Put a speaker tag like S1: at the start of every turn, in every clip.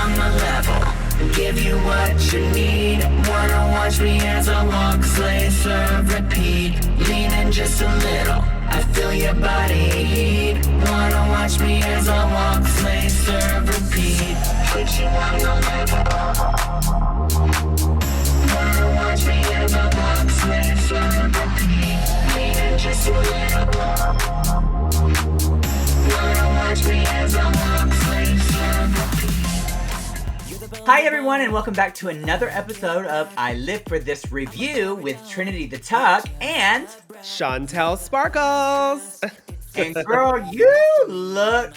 S1: on my level. Give you what you need. Wanna watch me as I walk, slay, serve, repeat. Lean in just a little. I feel your body heat. Wanna watch me as I walk, slay, serve, repeat. Put you on the level. Wanna watch me as I walk, slay, serve, repeat. Lean in just a little. Wanna watch me as I walk, slay, serve, repeat.
S2: Hi everyone, and welcome back to another episode of I Live for This Review with Trinity the Tuck and
S3: Chantel Sparkles.
S2: and girl, you look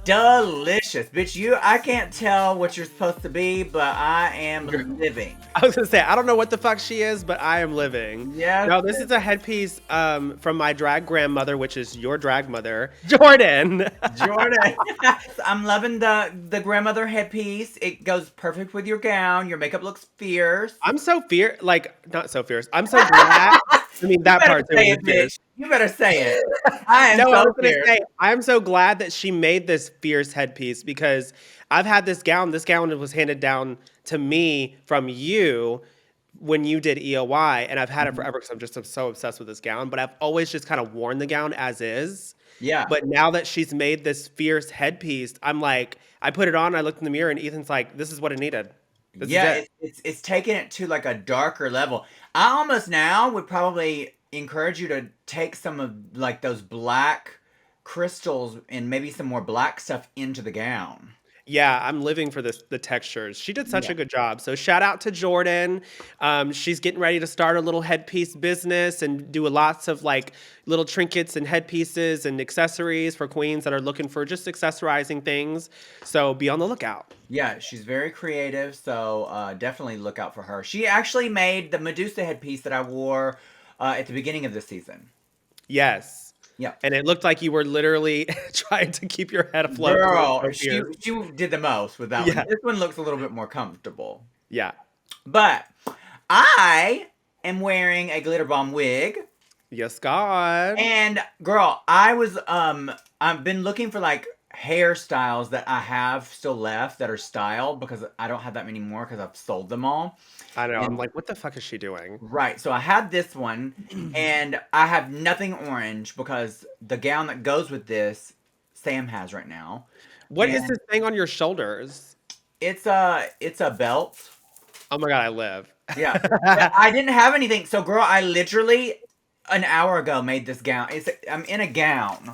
S2: delicious, bitch. I can't tell what you're supposed to be, but I am living.
S3: I was gonna say, I don't know what the fuck she is, but I am living.
S2: Yeah.
S3: No, this is a headpiece from my drag grandmother, which is your drag mother, Jordan.
S2: Jordan. I'm loving the grandmother headpiece. It goes perfect with your gown. Your makeup looks fierce.
S3: I'm so fierce, not so fierce. I'm so glad. I mean, that part too.
S2: Bitch. You better say it. I am
S3: I
S2: so
S3: was gonna
S2: fierce.
S3: say, I'm so glad that she made this fierce headpiece because I've had this gown. This gown was handed down to me from you when you did EOY, and I've had it forever because I'm so obsessed with this gown. But I've always just kind of worn the gown as is.
S2: Yeah.
S3: But now that she's made this fierce headpiece, I'm like, I put it on, I looked in the mirror, and Ethan's like, this is what it needed. This is it.
S2: It's taking it to like a darker level. I almost now would probably encourage you to take some of like those black crystals and maybe some more black stuff into the gown.
S3: Yeah, I'm living for the textures. She did such a good job. So shout out to Jordan. She's getting ready to start a little headpiece business and do lots of like little trinkets and headpieces and accessories for queens that are looking for just accessorizing things. So be on the lookout.
S2: Yeah, she's very creative. So definitely look out for her. She actually made the Medusa headpiece that I wore at the beginning of this season.
S3: Yes.
S2: Yeah.
S3: And it looked like you were literally trying to keep your head afloat.
S2: Girl, she did the most with that one. This one looks a little bit more comfortable.
S3: Yeah.
S2: But I am wearing a glitter bomb wig.
S3: Yes, God.
S2: And girl, I've been looking for like hairstyles that I have still left that are styled because I don't have that many more because I've sold them all.
S3: I know. I'm like, what the fuck is she doing?
S2: Right. So I had this one and I have nothing orange because the gown that goes with this, Sam has right now.
S3: What is this thing on your shoulders?
S2: It's a belt.
S3: Oh my God, I live.
S2: Yeah. I didn't have anything. So girl, I literally an hour ago made this gown. I'm in a gown.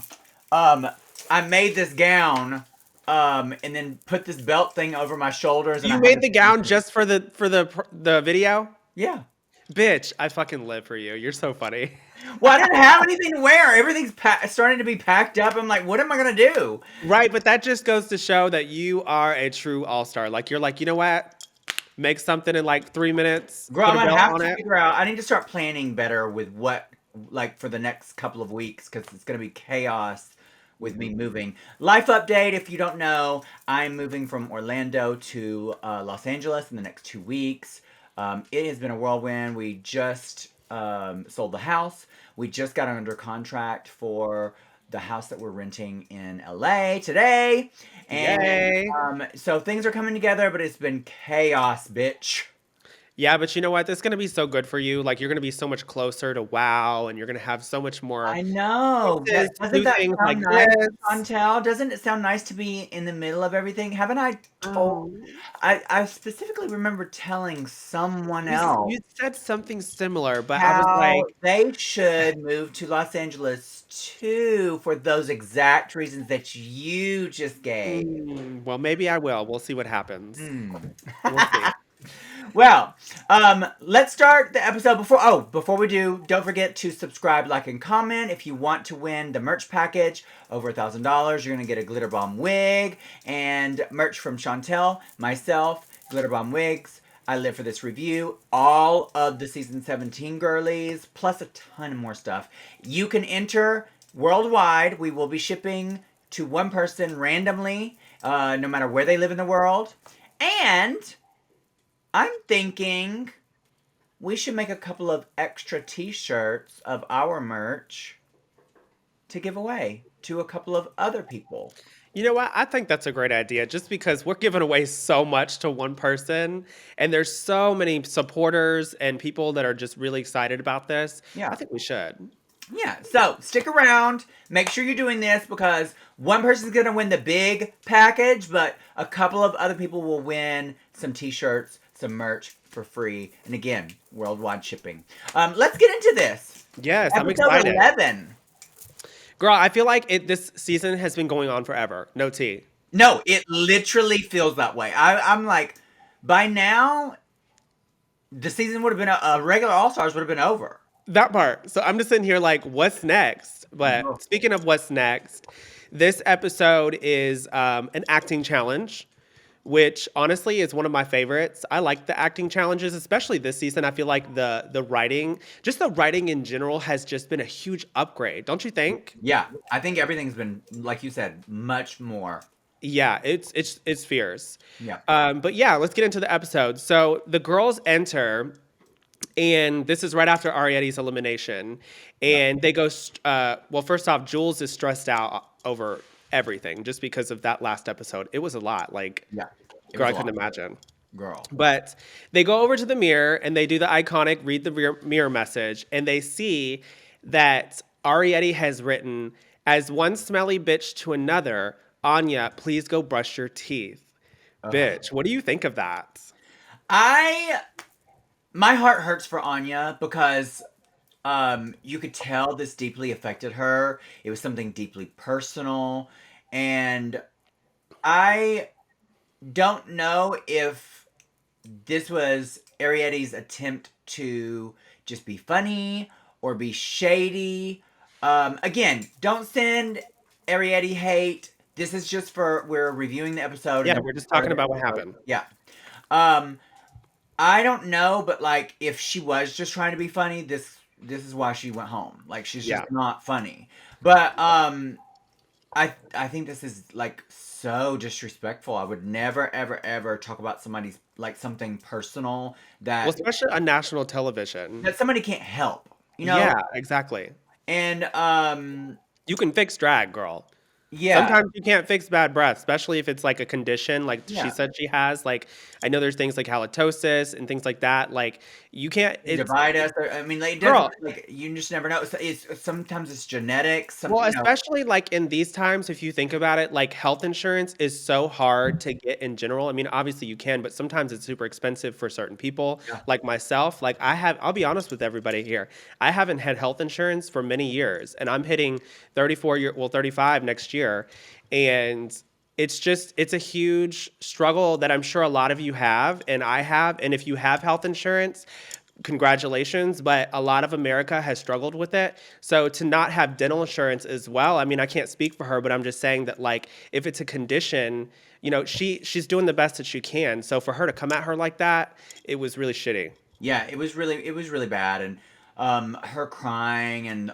S2: I made this gown. And then put this belt thing over my shoulders. And
S3: You made the gown just for the video?
S2: Yeah.
S3: Bitch, I fucking live for you. You're so funny.
S2: Well, I didn't have anything to wear. Everything's starting to be packed up. I'm like, what am I going to do?
S3: Right, but that just goes to show that you are a true all-star. Like, you're like, you know what? Make something in like 3 minutes.
S2: Girl, I'm going to have to figure out. I need to start planning better with what, like, for the next couple of weeks because it's going to be chaos with me moving. Life update, if you don't know, I'm moving from Orlando to Los Angeles in the next 2 weeks. It has been a whirlwind. We just sold the house. We just got under contract for the house that we're renting in LA today. And so things are coming together, but it's been chaos, bitch.
S3: Yeah, but you know what? This is going to be so good for you. Like, you're going to be so much closer to WOW, and you're going to have so much more.
S2: I know. Doesn't that sound
S3: like
S2: nice,
S3: this.
S2: Chantel? Doesn't it sound nice to be in the middle of everything? Haven't I told? I specifically remember telling someone else.
S3: You said something similar, but
S2: how
S3: I was like,
S2: they should move to Los Angeles too for those exact reasons that you just gave.
S3: Well, maybe I will. We'll see what happens. We'll see.
S2: Well, let's start the episode. Before we do, don't forget to subscribe, like, and comment. If you want to win the merch package, over $1,000, you're going to get a glitter bomb wig and merch from Chantel, myself, glitter bomb wigs. I live for this review. All of the season 17 girlies, plus a ton of more stuff. You can enter worldwide. We will be shipping to one person randomly, no matter where they live in the world. And I'm thinking we should make a couple of extra t-shirts of our merch to give away to a couple of other people.
S3: You know what? I think that's a great idea just because we're giving away so much to one person and there's so many supporters and people that are just really excited about this. I
S2: Yeah.
S3: think we should.
S2: Yeah, so stick around. Make sure you're doing this because one person's going to win the big package, but a couple of other people will win some t-shirts, some merch for free, and again, worldwide shipping. Let's get into this.
S3: Yes, I'm
S2: Episode
S3: excited.
S2: 11.
S3: Girl, I feel like this season has been going on forever. No tea.
S2: No, it literally feels that way. I'm like, by now, the season would have been, a regular All-Stars would have been over.
S3: That part. So I'm just sitting here like, what's next?
S2: Oh.
S3: But speaking of what's next, this episode is an acting challenge, which honestly is one of my favorites. I like the acting challenges, especially this season. I feel like the writing, just the writing in general, has just been a huge upgrade. Don't you think?
S2: Yeah, I think everything's been, like you said, much more.
S3: Yeah, it's fierce.
S2: Yeah.
S3: But yeah, let's get into the episode. So the girls enter, and this is right after Arietti's elimination, and they go. Well, first off, Jules is stressed out over everything just because of that last episode. It was a lot. Like,
S2: Yeah. It
S3: girl,
S2: was
S3: I
S2: a
S3: couldn't
S2: lot.
S3: imagine.
S2: Girl.
S3: But they go over to the mirror and they do the iconic read the mirror message, and they see that Arietti has written, "As one smelly bitch to another, Anya, please go brush your teeth." Bitch, what do you think of that?
S2: My heart hurts for Anya because you could tell this deeply affected her. It was something deeply personal, and I don't know if this was Arietti's attempt to just be funny or be shady. Again, don't send Arietti hate. This is just we're reviewing the episode.
S3: Yeah, we're just talking about what happened.
S2: Yeah. Um, I don't know, but like if she was just trying to be funny, this is why she went home. Like she's just
S3: Yeah.
S2: not funny. But I think this is like so disrespectful. I would never ever ever talk about somebody's like something personal
S3: Well, especially on national television.
S2: that somebody can't help. You know?
S3: Yeah, exactly.
S2: And
S3: You can fix drag, girl.
S2: yeah.
S3: Sometimes you can't fix bad breath, especially if it's like a condition like
S2: Yeah.
S3: she said she has. Like, I know there's things like halitosis and things like that. Like, you can't.
S2: Divide us. I mean, like,
S3: Girl.
S2: like you just never know. It's sometimes it's genetics.
S3: Well,
S2: You know.
S3: especially like in these times, if you think about it, like health insurance is so hard to get in general. I mean, obviously you can, but sometimes it's super expensive for certain people.
S2: Yeah.
S3: Like myself, like I'll be honest with everybody here. I haven't had health insurance for many years, and I'm hitting 35 next year. And it's a huge struggle that I'm sure a lot of you have, and I have. And if you have health insurance, congratulations, but a lot of America has struggled with it. So to not have dental insurance as well, I mean, I can't speak for her, but I'm just saying that like if it's a condition, you know, she's doing the best that she can. So for her to come at her like that, it was really shitty.
S2: Yeah, it was really bad, and her crying, and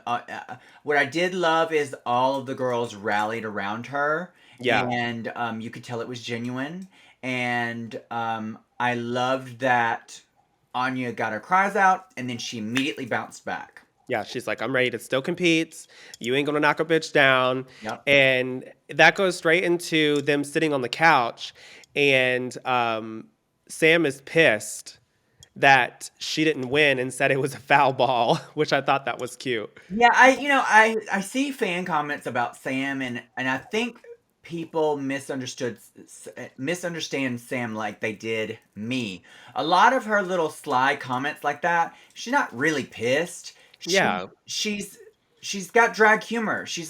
S2: what I did love is all of the girls rallied around her.
S3: Yeah.
S2: And you could tell it was genuine, and I loved that Anya got her cries out, and then she immediately bounced back.
S3: Yeah, she's like, I'm ready to still compete. You ain't gonna knock a bitch down.
S2: Yep.
S3: And that goes straight into them sitting on the couch, and Sam is pissed that she didn't win and said it was a foul ball, which I thought that was cute.
S2: Yeah, I see fan comments about Sam, and I think people misunderstand Sam like they did me. A lot of her little sly comments like that, she's not really pissed.
S3: Yeah.
S2: She's got drag humor. She's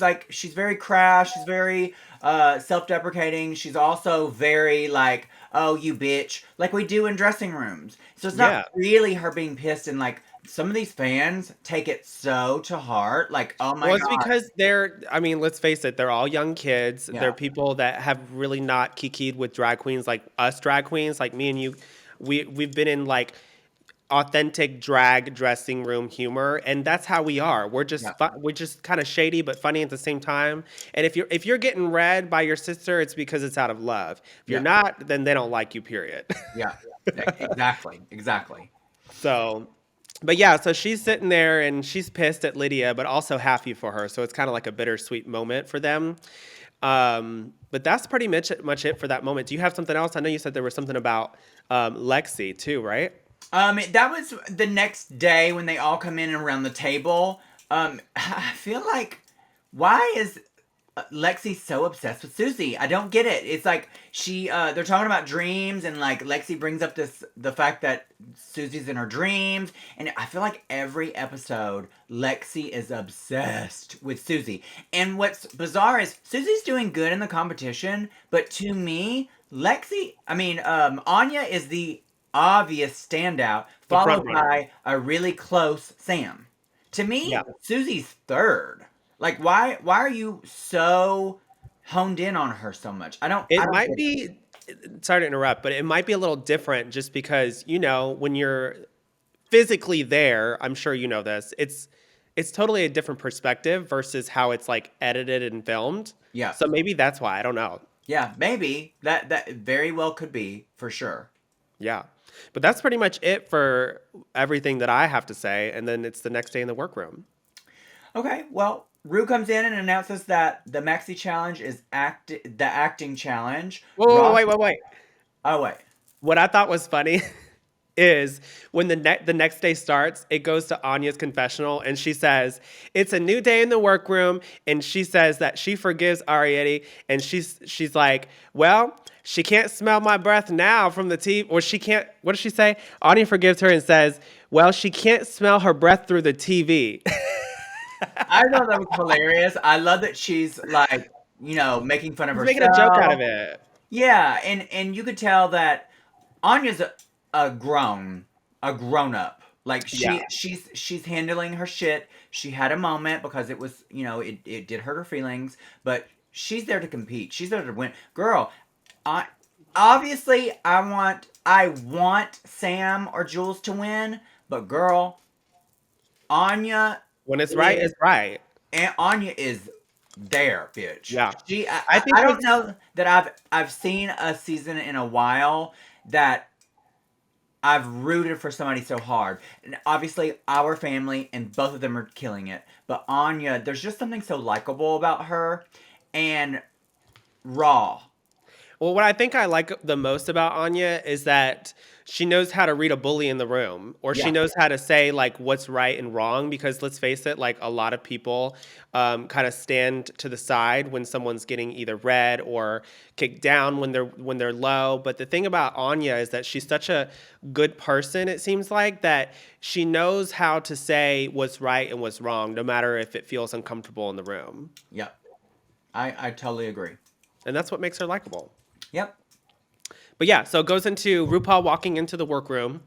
S2: very crass, she's very self-deprecating. She's also very like, oh, you bitch, like we do in dressing rooms. So it's not really her being pissed, and like some of these fans take it so to heart. Like, oh my
S3: Well,
S2: god.
S3: it's because I mean, let's face it, they're all young kids.
S2: Yeah.
S3: They're people that have really not kikied with drag queens like us drag queens, like me and you. We've been in like authentic drag dressing room humor, and that's how we are. We're just we're just kind of shady but funny at the same time. And if you're getting read by your sister, it's because it's out of love. If you're not, then they don't like you, period.
S2: Yeah, exactly.
S3: So, but yeah, so she's sitting there and she's pissed at Lydia, but also happy for her. So it's kind of like a bittersweet moment for them. But that's pretty much it for that moment. Do you have something else? I know you said there was something about Lexi too, right?
S2: That was the next day when they all come in around the table. I feel like, why is Lexi so obsessed with Susie? I don't get it. It's like they're talking about dreams, and like Lexi brings up the fact that Susie's in her dreams, and I feel like every episode Lexi is obsessed with Susie. And what's bizarre is Susie's doing good in the competition, but to me, Anya is the obvious standout,
S3: The front
S2: followed
S3: runner.
S2: by a really close Sam. To me,
S3: Yeah.
S2: Susie's third. Like, why are you so honed in on her so much? I
S3: It
S2: don't
S3: might
S2: get it.
S3: be, sorry to interrupt, but it might be a little different just because, when you're physically there, I'm sure you know this, it's totally a different perspective versus how it's like edited and filmed.
S2: Yeah.
S3: So maybe that's why, I don't know.
S2: Yeah, maybe that very well could be for sure.
S3: Yeah. But that's pretty much it for everything that I have to say. And then it's the next day in the workroom.
S2: Okay, well, Rue comes in and announces that the Maxi challenge is the acting challenge.
S3: Whoa,
S2: Ross,
S3: wait.
S2: oh wait,
S3: What I thought was funny is when the next day starts, it goes to Anya's confessional, and she says it's a new day in the workroom, and she says that she forgives Ariete, and she's like, well, she can't smell my breath now from the TV, or she can't. What does she say? Anya forgives her and says, well, she can't smell her breath through the TV.
S2: I thought that was hilarious. I love that she's like, making fun of
S3: She's making a joke out
S2: herself.
S3: of it.
S2: Yeah, and you could tell that Anya's a grown up. Like
S3: Yeah.
S2: she's handling her shit. She had a moment because it was, it did hurt her feelings, but she's there to compete. She's there to win. Girl, I obviously I want Sam or Jules to win, but girl, Anya
S3: When it's right,
S2: is
S3: it's right.
S2: and Anya is there, bitch.
S3: Yeah.
S2: She, I,
S3: I
S2: I
S3: think
S2: I don't
S3: what's
S2: know that I've seen a season in a while that I've rooted for somebody so hard. And obviously, our family and both of them are killing it. But Anya, there's just something so likable about her and raw.
S3: Well, what I think I like the most about Anya is that she knows how to read a bully in the room, or she
S2: Yeah,
S3: knows how to say like what's right and wrong. Because let's face it, like a lot of people kind of stand to the side when someone's getting either red or kicked down when they're low. But the thing about Anya is that she's such a good person. It seems like that she knows how to say what's right and what's wrong, no matter if it feels uncomfortable in the room,
S2: yeah. I totally agree.
S3: and that's what makes her likable.
S2: Yep,
S3: But yeah, so it goes into RuPaul walking into the workroom.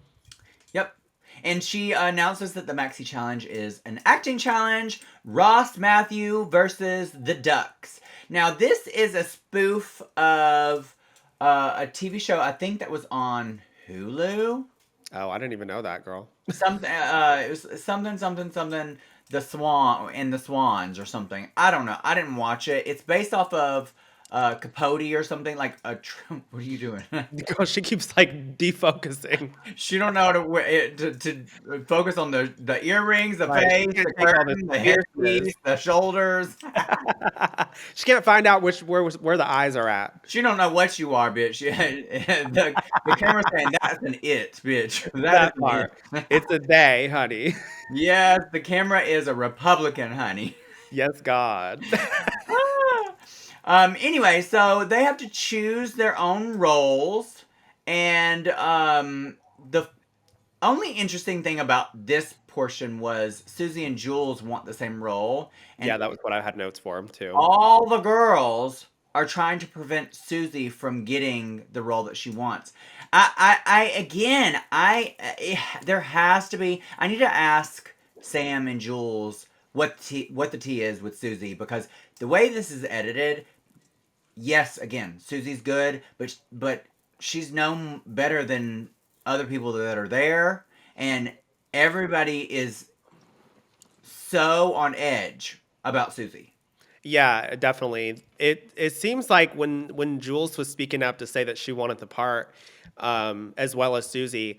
S2: yep. And she announces that the Maxi Challenge is an acting challenge. Ross Matthew versus the Ducks. Now, this is a spoof of a TV show, I think that was on Hulu.
S3: Oh, I didn't even know that, girl.
S2: Something, it was something, the Swan and the Swans or something. I don't know. I didn't watch it. It's based off of Capote or something like a. What are you doing?
S3: Girl, she keeps like defocusing.
S2: She don't know how to focus on the earrings, the
S3: Right, she
S2: face,
S3: can't
S2: the
S3: take all this
S2: curtain, the
S3: seriousness.
S2: headpiece, the shoulders.
S3: She can't find out where the eyes are at.
S2: She don't know what you are, bitch. The camera's saying that's an it, bitch. That is
S3: That
S2: an it.
S3: part. It's a they, honey.
S2: Yes, the camera is a Republican, honey.
S3: Yes, God.
S2: Anyway, so they have to choose their own roles, and the only interesting thing about this portion was Susie and Jules want the same role, and
S3: Yeah, that was what I had notes for him too.
S2: all the girls are trying to prevent Susie from getting the role that she wants. There has to be. I need to ask Sam and Jules what the tea is with Susie, because the way this is edited, yes, again, Susie's good, but she's known better than other people that are there, and everybody is so on edge about Susie.
S3: Yeah, definitely. It seems like when Jules was speaking up to say that she wanted the part, as well as Susie,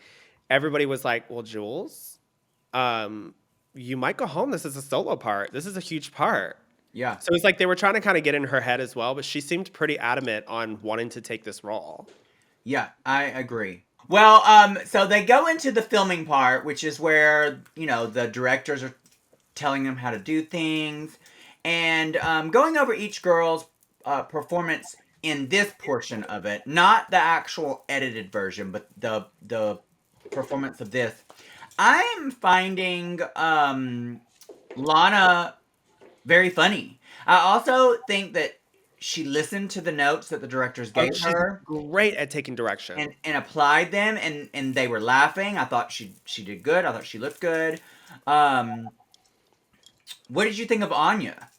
S3: everybody was like, "Well, Jules, you might go home. This is a solo part. This is a huge part."
S2: Yeah.
S3: So it's like they were trying to kind of get in her head as well, but she seemed pretty adamant on wanting to take this role.
S2: Yeah, I agree. Well, so they go into the filming part, which is where, the directors are telling them how to do things, and going over each girl's performance in this portion of it, not the actual edited version, but the performance of this. I'm finding Lana very funny. I also think that she listened to the notes that the directors
S3: Oh,
S2: gave
S3: she's
S2: her
S3: great at taking direction.
S2: and applied them, and they were laughing. I thought she did good. I thought she looked good. Um, what did you think of Anya?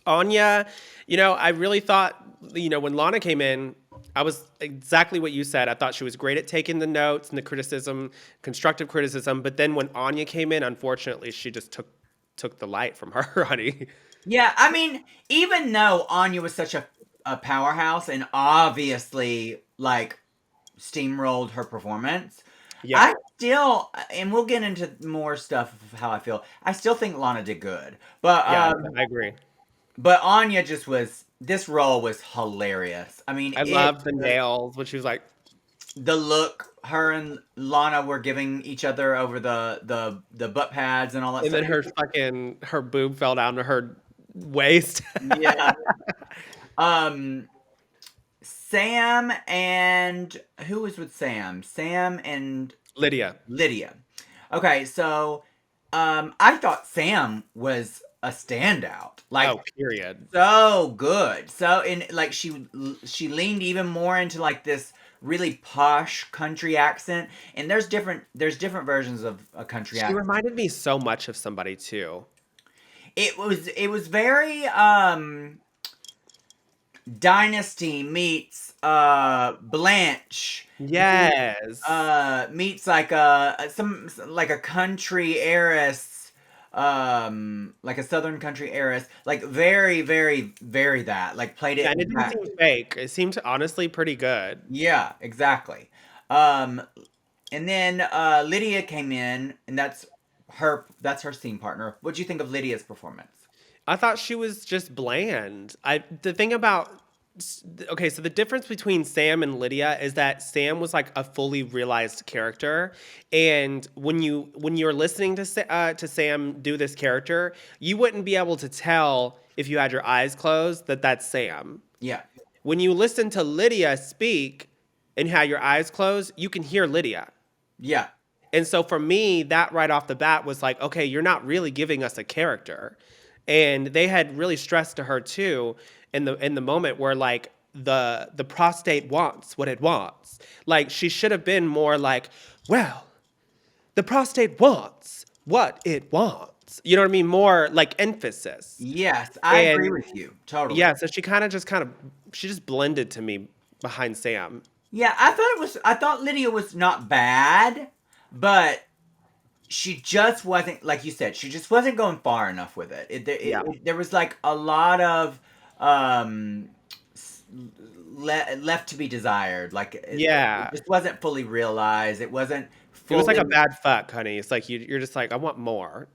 S3: Anya, I really thought, when Lana came in, I was exactly what you said. I thought she was great at taking the notes and the criticism, constructive criticism. But then when Anya came in, unfortunately, she just took the light from her, honey.
S2: Yeah, I mean, even though Anya was such a powerhouse and obviously like steamrolled her performance,
S3: Yeah,
S2: I still, and we'll get into more stuff of how I feel. I still think Lana did good, but
S3: yeah,
S2: um,
S3: I agree.
S2: but Anya just was. This role was hilarious. I mean,
S3: I love the nails when she was like,
S2: the look her and Lana were giving each other over the butt pads and all that
S3: and
S2: stuff.
S3: then her boob fell down to her waist.
S2: Yeah. Um, Sam and who was with Sam? Sam and
S3: Lydia.
S2: Lydia. Okay, so I thought Sam was a standout. Like
S3: Oh, period.
S2: so good. So in like she leaned even more into like this really posh country accent, and there's different versions of a country
S3: She
S2: accent.
S3: reminded me so much of somebody too.
S2: It was very Dynasty meets Blanche
S3: Yes.
S2: meets like a country heiress, like a southern country heiress, like very very very that like played
S3: Yeah,
S2: it
S3: and it didn't
S2: back.
S3: seem fake. It seemed honestly pretty good.
S2: Yeah, exactly. um and then Lydia came in, and that's her scene partner. What do you think of Lydia's performance?
S3: I thought she was just bland. The thing about okay, so the difference between Sam and Lydia is that Sam was like a fully realized character, and when you're listening to Sam do this character, you wouldn't be able to tell if you had your eyes closed that that's Sam.
S2: Yeah.
S3: When you listen to Lydia speak and have your eyes closed, you can hear Lydia.
S2: Yeah.
S3: And so for me, that right off the bat was like, okay, you're not really giving us a character. And they had really stressed to her too in the moment where like the prostate wants what it wants. Like she should have been more like, well, the prostate wants what it wants. You know what I mean? More like emphasis.
S2: Yes, I agree
S3: And
S2: with you totally.
S3: yeah, so she just blended to me behind Sam.
S2: Yeah, I thought Lydia was not bad, but she just wasn't, like you said, she just wasn't going far enough with it.
S3: Yeah.
S2: There was like a lot of um s- left to be desired. Like it
S3: Yeah.
S2: just wasn't fully realized. It wasn't
S3: It was like
S2: fully.
S3: a bad fuck, honey. It's like you're just like, I want more.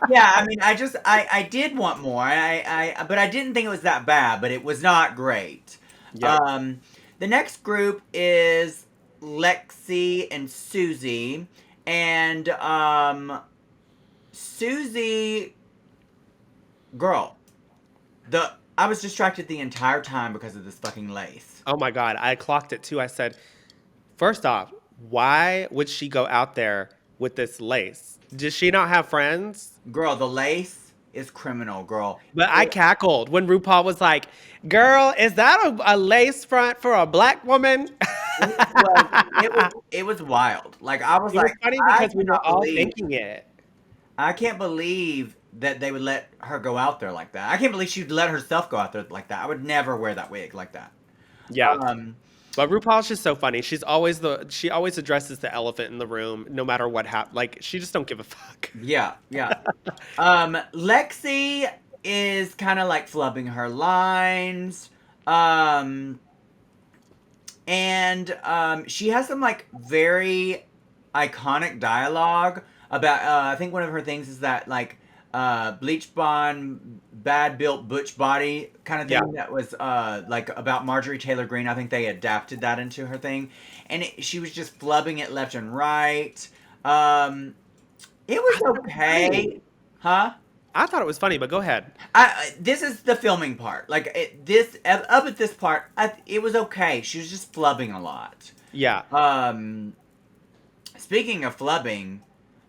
S2: Yeah, I mean, I did want more. But I didn't think it was that bad, but it was not great.
S3: Yeah.
S2: Um, the next group is Lexi and Susie, and Susie, girl, the I was distracted the entire time because of this fucking lace.
S3: Oh my God. I clocked it too. I said, first off, why would she go out there with this lace? Does she not have friends?
S2: Girl, the lace is criminal, girl.
S3: But I cackled when RuPaul was like, girl, is that a lace front for a black woman?
S2: It was wild. Like I was
S3: It was
S2: like,
S3: funny
S2: I
S3: because we were
S2: cannot
S3: all
S2: believe
S3: thinking it.
S2: I can't believe that they would let her go out there like that. I can't believe she'd let herself go out there like that. I would never wear that wig like that.
S3: Yeah.
S2: Um,
S3: But RuPaul's just so funny. She always addresses the elephant in the room, no matter what happens. Like she just don't give a fuck.
S2: yeah, yeah. Lexi is kind of like flubbing her lines. And she has some like very iconic dialogue about I think one of her things is that like bleach blonde, bad built butch body kind of
S3: Yeah.
S2: thing that was like about Marjorie Taylor Greene. I think they adapted that into her thing, and she was just flubbing it left and right. Um, it
S3: I
S2: was
S3: thought it was
S2: okay,
S3: funny.
S2: huh?
S3: I thought it was funny, but go ahead.
S2: This is the filming part. Like up at this part, it was okay. She was just flubbing a lot.
S3: Yeah.
S2: Um, Speaking of flubbing,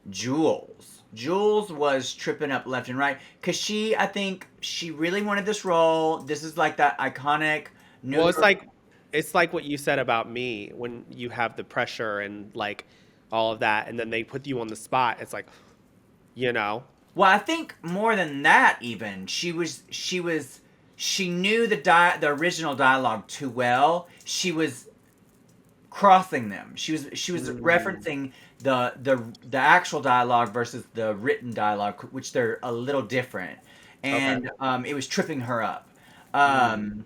S2: Jules was tripping up left and right because I think she really wanted this role. This is like that iconic New
S3: Well,
S2: York.
S3: it's like what you said about me when you have the pressure and like all of that, and then they put you on the spot. It's like, you know.
S2: Well, I think more than that, even she knew the original dialogue too well. She was crossing them. She was
S3: Mm,
S2: referencing the actual dialogue versus the written dialogue, which they're a little different,
S3: okay.
S2: and it was tripping her up.
S3: Mm.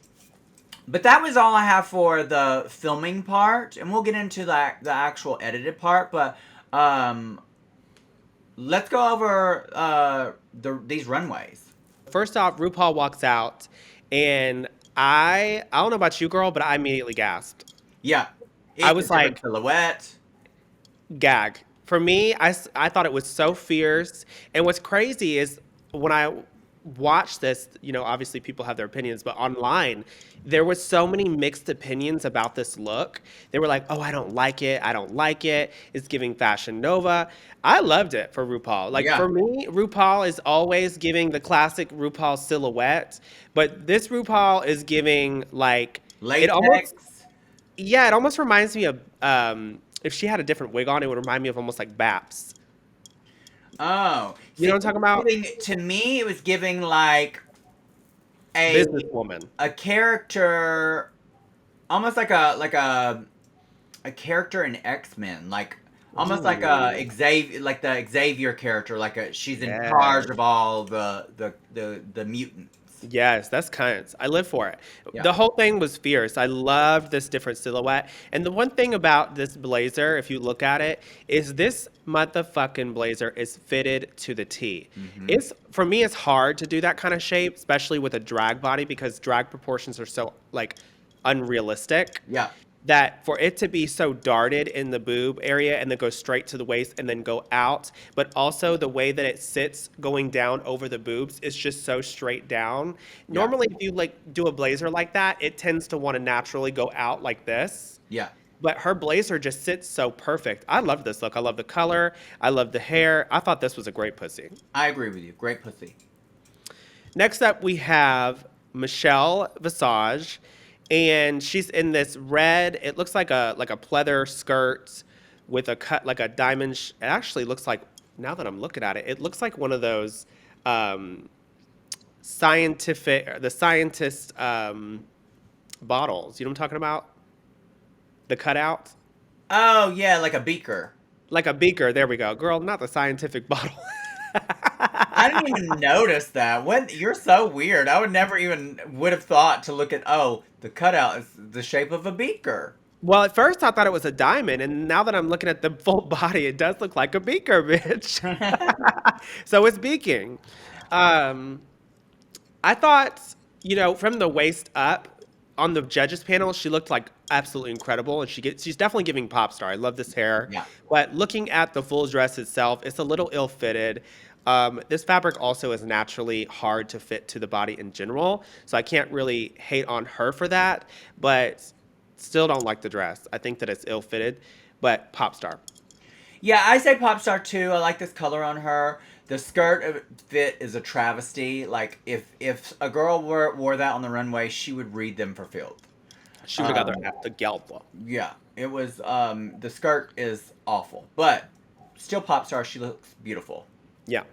S2: But that was all I have for the filming part, and we'll get into the actual edited part. But um, let's go over these runways.
S3: First off, RuPaul walks out, and I don't know about you, girl, but I immediately gasped.
S2: Yeah,
S3: I
S2: it's a
S3: was
S2: different
S3: like,
S2: silhouette.
S3: gag. For me, I thought it was so fierce. And what's crazy is when I watched this, obviously people have their opinions, but online, there was so many mixed opinions about this look. They were like, oh, I don't like it. I don't like it. It's giving Fashion Nova. I loved it for RuPaul. Like
S2: Yeah,
S3: for me, RuPaul is always giving the classic RuPaul silhouette, but this RuPaul is giving like, it almost
S2: latex.
S3: yeah, it almost reminds me of if she had a different wig on, it would remind me of almost like Baps.
S2: Oh,
S3: You
S2: see,
S3: know what I'm talking about?
S2: to me, it was giving like a
S3: Businesswoman.
S2: a character, almost like a character in X-Men, like almost like
S3: Ooh,
S2: Xavier, like the Xavier character, like she's in charge
S3: yes.
S2: of all the mutants.
S3: Yes, that's kind. I live for it.
S2: Yeah,
S3: The whole thing was fierce. I loved this different silhouette. And the one thing about this blazer, if you look at it, is this motherfucking blazer is fitted to the T.
S2: hmm,
S3: It's for me, it's hard to do that kind of shape, especially with a drag body because drag proportions are so like unrealistic.
S2: yeah,
S3: That for it to be so darted in the boob area and then go straight to the waist and then go out, but also the way that it sits going down over the boobs is just so straight down.
S2: yeah,
S3: Normally, if you like do a blazer like that, it tends to want to naturally go out like this.
S2: yeah.
S3: But her blazer just sits so perfect. I love this look. I love the color. I love the hair. I thought this was a great pussy.
S2: I agree with you. Great pussy.
S3: Next up, we have Michelle Visage, and she's in this red. It looks like a pleather skirt with a cut like a diamond. It actually looks like now that I'm looking at it, it looks like one of those um, the scientist bottles. You know what I'm talking about? The cutout,
S2: Oh yeah, like a beaker.
S3: like a beaker. There we go, girl. Not the scientific bottle.
S2: I didn't even notice that. When you're so weird, I would never even would have thought to look at. Oh, the cutout is the shape of a beaker.
S3: Well, at first I thought it was a diamond, and now that I'm looking at the full body, it does look like a beaker, bitch. So it's beaking. Um, I thought, from the waist up on the judges panel, she looked like absolutely incredible, and she's definitely giving pop star. I love this hair,
S2: Yeah.
S3: but looking at the full dress itself, it's a little ill-fitted. This fabric also is naturally hard to fit to the body in general, so I can't really hate on her for that, but still don't like the dress. I think that it's ill-fitted, but pop star.
S2: Yeah, I say pop star too. I like this color on her. The skirt fit is a travesty. Like if a girl wore that on the runway, she would read them for filth.
S3: She would have got
S2: Um,
S3: the Gelb.
S2: yeah, it was. The skirt is awful, but still pop star. She looks beautiful.
S3: Yeah.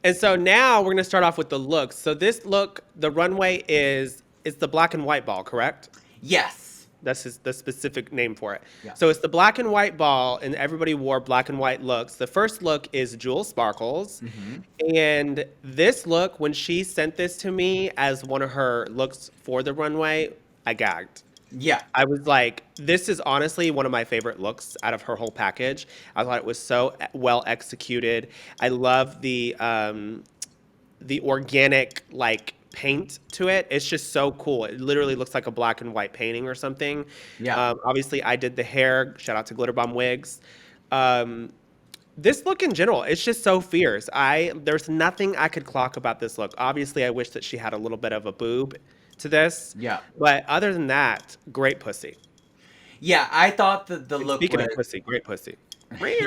S3: And so now we're going to start off with the looks. So this look, the runway it's the black and white ball, correct?
S2: Yes.
S3: That's the specific name for it.
S2: Yeah.
S3: So it's the black and white ball, and everybody wore black and white looks. The first look is Jewel Sparkles.
S2: Hmm.
S3: And this look, when she sent this to me as one of her looks for the runway, I gagged.
S2: Yeah.
S3: I was like, this is honestly one of my favorite looks out of her whole package. I thought it was so well executed. I love the organic like paint to it. It's just so cool. It literally looks like a black and white painting or something.
S2: Yeah.
S3: Obviously, I did the hair. Shout out to Glitter Bomb Wigs. Um, this look in general, it's just so fierce. There's nothing I could clock about this look. Obviously, I wish that she had a little bit of a boob to this.
S2: Yeah.
S3: But other than that, great pussy.
S2: Yeah, I thought the
S3: And
S2: look
S3: speaking
S2: was.
S3: of pussy, great pussy.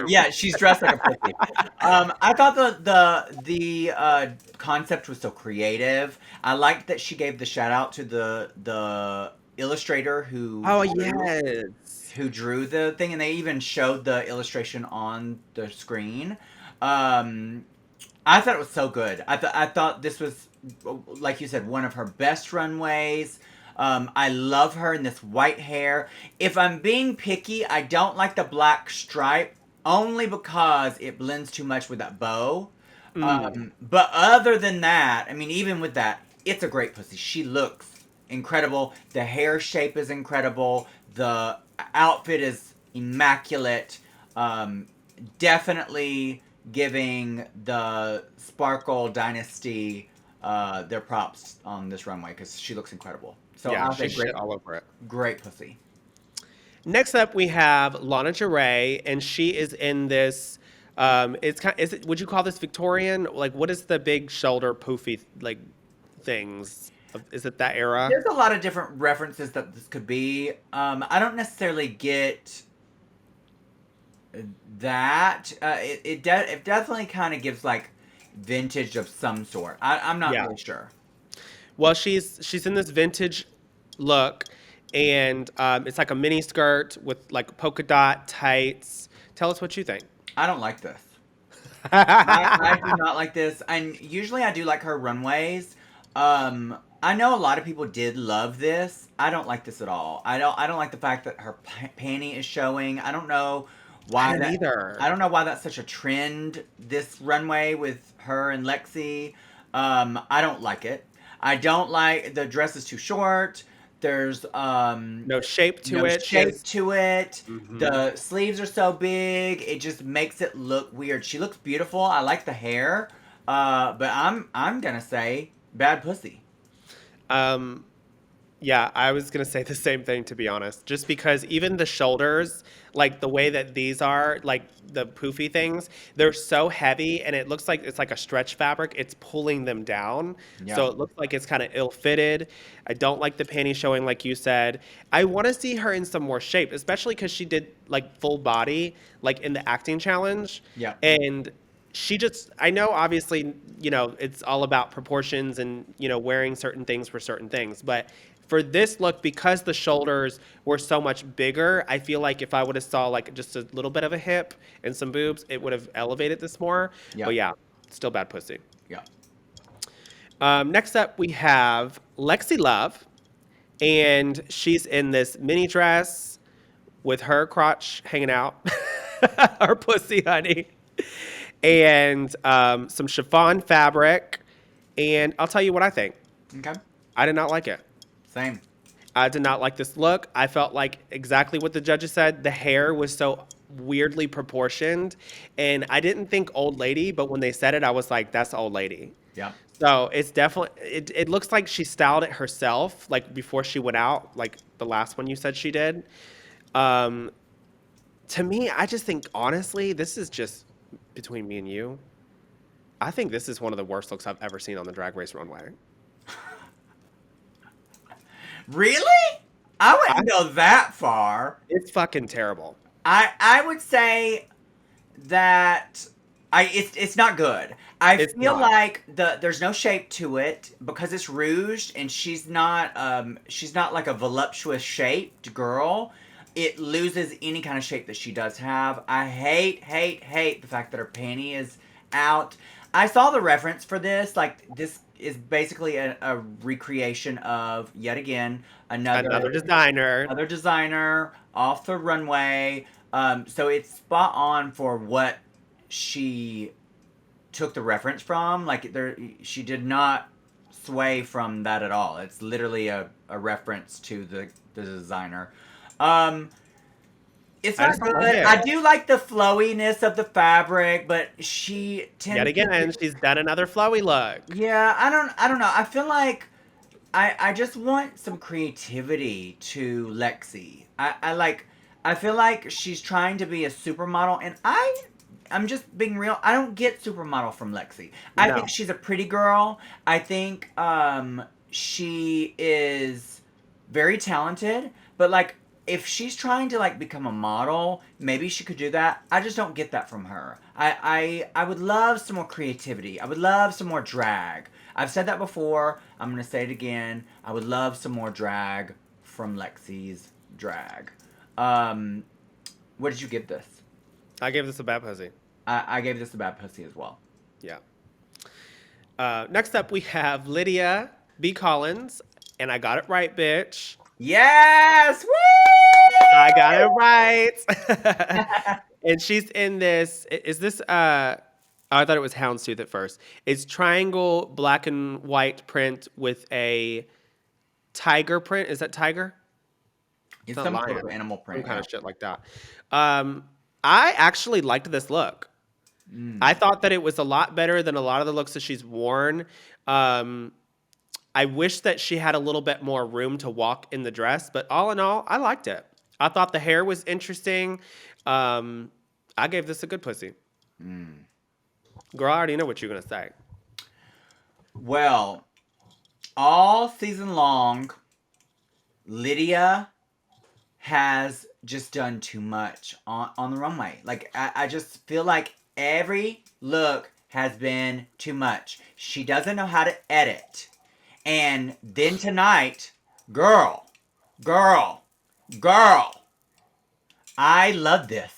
S2: Yeah, she's dressed like a pussy. I thought the concept was so creative. I liked that she gave the shout out to the illustrator
S3: Oh yes.
S2: who drew the thing, and they even showed the illustration on the screen. Um, I thought it was so good. I thought this was, like you said, one of her best runways. I love her in this white hair. If I'm being picky, I don't like the black stripe only because it blends too much with that bow. But other than that, I mean, even with that, it's a great pussy. She looks incredible. The hair shape is incredible. The outfit is immaculate. Definitely giving the Sparkle Dynasty their props on this runway because she looks incredible. So
S3: Yeah,
S2: I
S3: she
S2: was great,
S3: shit all over it.
S2: great pussy.
S3: Next up, we have Lana Jarre, and she is in this. It's kind. Is it? Would you call this Victorian? Like, what is the big shoulder poofy like things? Is it that era?
S2: There's a lot of different references that this could be. I don't necessarily get that. It definitely kind of gives like vintage of some sort. I'm not
S3: Yeah.
S2: really sure.
S3: Well, she's in this vintage look, and it's like a mini skirt with like polka dot tights. Tell us what you think.
S2: I don't like this. I do not like this. And usually I do like her runways. I know a lot of people did love this. I don't like this at all. I don't like the fact that her panty is showing. I don't know why
S3: I don't either.
S2: I don't know why that's such a trend. This runway with her and Lexi. I don't like it. I don't like the dress is too short. There's
S3: No shape to
S2: no
S3: it.
S2: shape
S3: Just-
S2: to it.
S3: Mhm.
S2: The sleeves are so big. It just makes it look weird. She looks beautiful. I like the hair. But I'm gonna say bad pussy.
S3: Yeah, I was gonna say the same thing, to be honest. Just because even the shoulders, like the way that these are, like the poofy things, they're so heavy, and it looks like it's like a stretch fabric. It's pulling them down,
S2: Yeah.
S3: so it looks like it's kind of ill-fitted. I don't like the panties showing, like you said. I want to see her in some more shape, especially because she did like full body, like in the acting challenge.
S2: Yeah.
S3: And she just, I know obviously, it's all about proportions and, wearing certain things for certain things. But for this look, because the shoulders were so much bigger, I feel like if I would have saw like just a little bit of a hip and some boobs, it would have elevated this more.
S2: Yeah.
S3: But yeah, still bad pussy.
S2: Yeah.
S3: Next up, we have Lexi Love. And she's in this mini dress with her crotch hanging out. Her pussy, honey. And some chiffon fabric. And I'll tell you what I think.
S2: Okay.
S3: I did not like it.
S2: Same.
S3: I did not like this look. I felt like exactly what the judges said. The hair was so weirdly proportioned. And I didn't think old lady, but when they said it, I was like, that's old lady.
S2: Yeah.
S3: So it's definitely, it looks like she styled it herself, like before she went out, like the last one you said she did. To me, I just think, honestly, this is just between me and you. I think this is one of the worst looks I've ever seen on the Drag Race runway.
S2: Really? I wouldn't go that far.
S3: It's fucking terrible.
S2: I would say that it's not good.
S3: It's
S2: feel
S3: not.
S2: like there's no shape to it because it's rouged and she's not like a voluptuous shaped girl. It loses any kind of shape that she does have. I hate the fact that her panty is out. I saw the reference for this. Like, this is basically a recreation of, yet again, another designer off the runway. So it's spot on for what she took the reference from. Like, she did not sway from that at all. It's literally a reference to the designer. It's
S3: I
S2: not
S3: just don't like
S2: good.
S3: it.
S2: I do like the flowiness of the fabric, but she
S3: Yet
S2: tends to.
S3: again, she's done another flowy look.
S2: Yeah, I don't know. I feel like I just want some creativity to Lexi. I feel like she's trying to be a supermodel, and I'm just being real. I don't get supermodel from Lexi. I think
S3: No.
S2: she's a pretty girl. I think she is very talented, but like if she's trying to like become a model, maybe she could do that. I just don't get that from her. I would love some more creativity. I would love some more drag. I've said that before. I'm gonna say it again. I would love some more drag from Lexi's drag. Um, what did you give this?
S3: I gave this a bad pussy.
S2: I gave this a bad pussy as well.
S3: Yeah. Next up, we have Lydia B. Collins, and I got it right, bitch.
S2: Yes!
S3: I got it
S2: Woo!
S3: right. And she's in this. Is this? I thought it was houndstooth at first. It's triangle black and white print with a tiger print. Is that tiger?
S2: It's
S3: It's not
S2: some sort
S3: lion.
S2: of animal
S3: Some
S2: print.
S3: kind
S2: Yeah.
S3: of shit like that. I actually liked this look. I thought that it was a lot better than a lot of the looks that she's worn. Um, I wish that she had a little bit more room to walk in the dress, but all in all, I liked it. I thought the hair was interesting. Um, I gave this a good pussy. Girl, I already know what you're gonna say.
S2: Well, all season long, Lydia has just done too much on the runway. Like, I just feel like every look has been too much. She doesn't know how to edit. And then tonight, girl, girl, girl, I love this.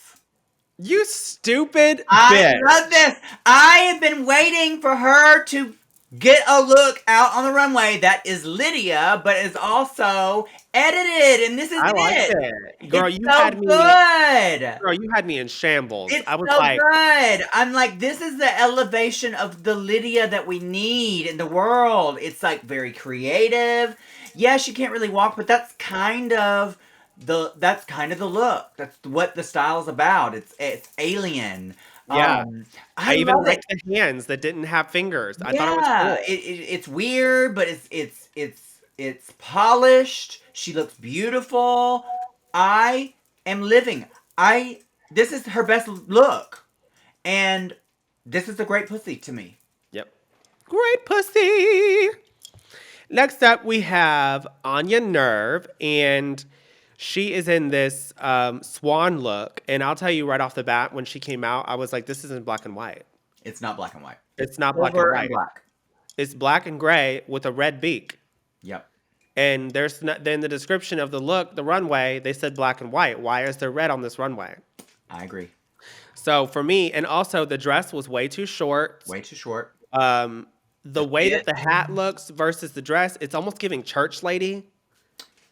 S3: You stupid
S2: I
S3: bitch.
S2: love this. I have been waiting for her to get a look out on the runway that is Lydia, but is also edited, and this is
S3: I liked
S2: it.
S3: it. Girl,
S2: It's
S3: you
S2: so
S3: had me.
S2: good.
S3: Girl, you had me in shambles.
S2: It's
S3: I was
S2: so
S3: like,
S2: good. I'm like, this is the elevation of the Lydia that we need in the world. It's like very creative. Yeah, she can't really walk, but that's kind of the look. That's what the style is about. It's alien.
S3: yeah.
S2: I
S3: I even
S2: love it.
S3: liked the hands that didn't have fingers. I thought it was
S2: Yeah,
S3: cool.
S2: it's weird, but it's polished. She looks beautiful. I am living. I This is her best look, and this is a great pussy to me.
S3: Yep. Great pussy. Next up, we have Anya Nerve, and she is in this swan look. And I'll tell you right off the bat, when she came out, I was like, this isn't black and white.
S2: It's not black and white.
S3: It's not black and
S2: Silver and
S3: white.
S2: black.
S3: It's black and gray with a red beak.
S2: Yep.
S3: And there's not, then the description of the look, the runway, they said black and white. Why is there red on this runway?
S2: I agree.
S3: So for me, and also the dress was way too short.
S2: Way too short.
S3: The way that the hat looks versus the dress, it's almost giving church lady.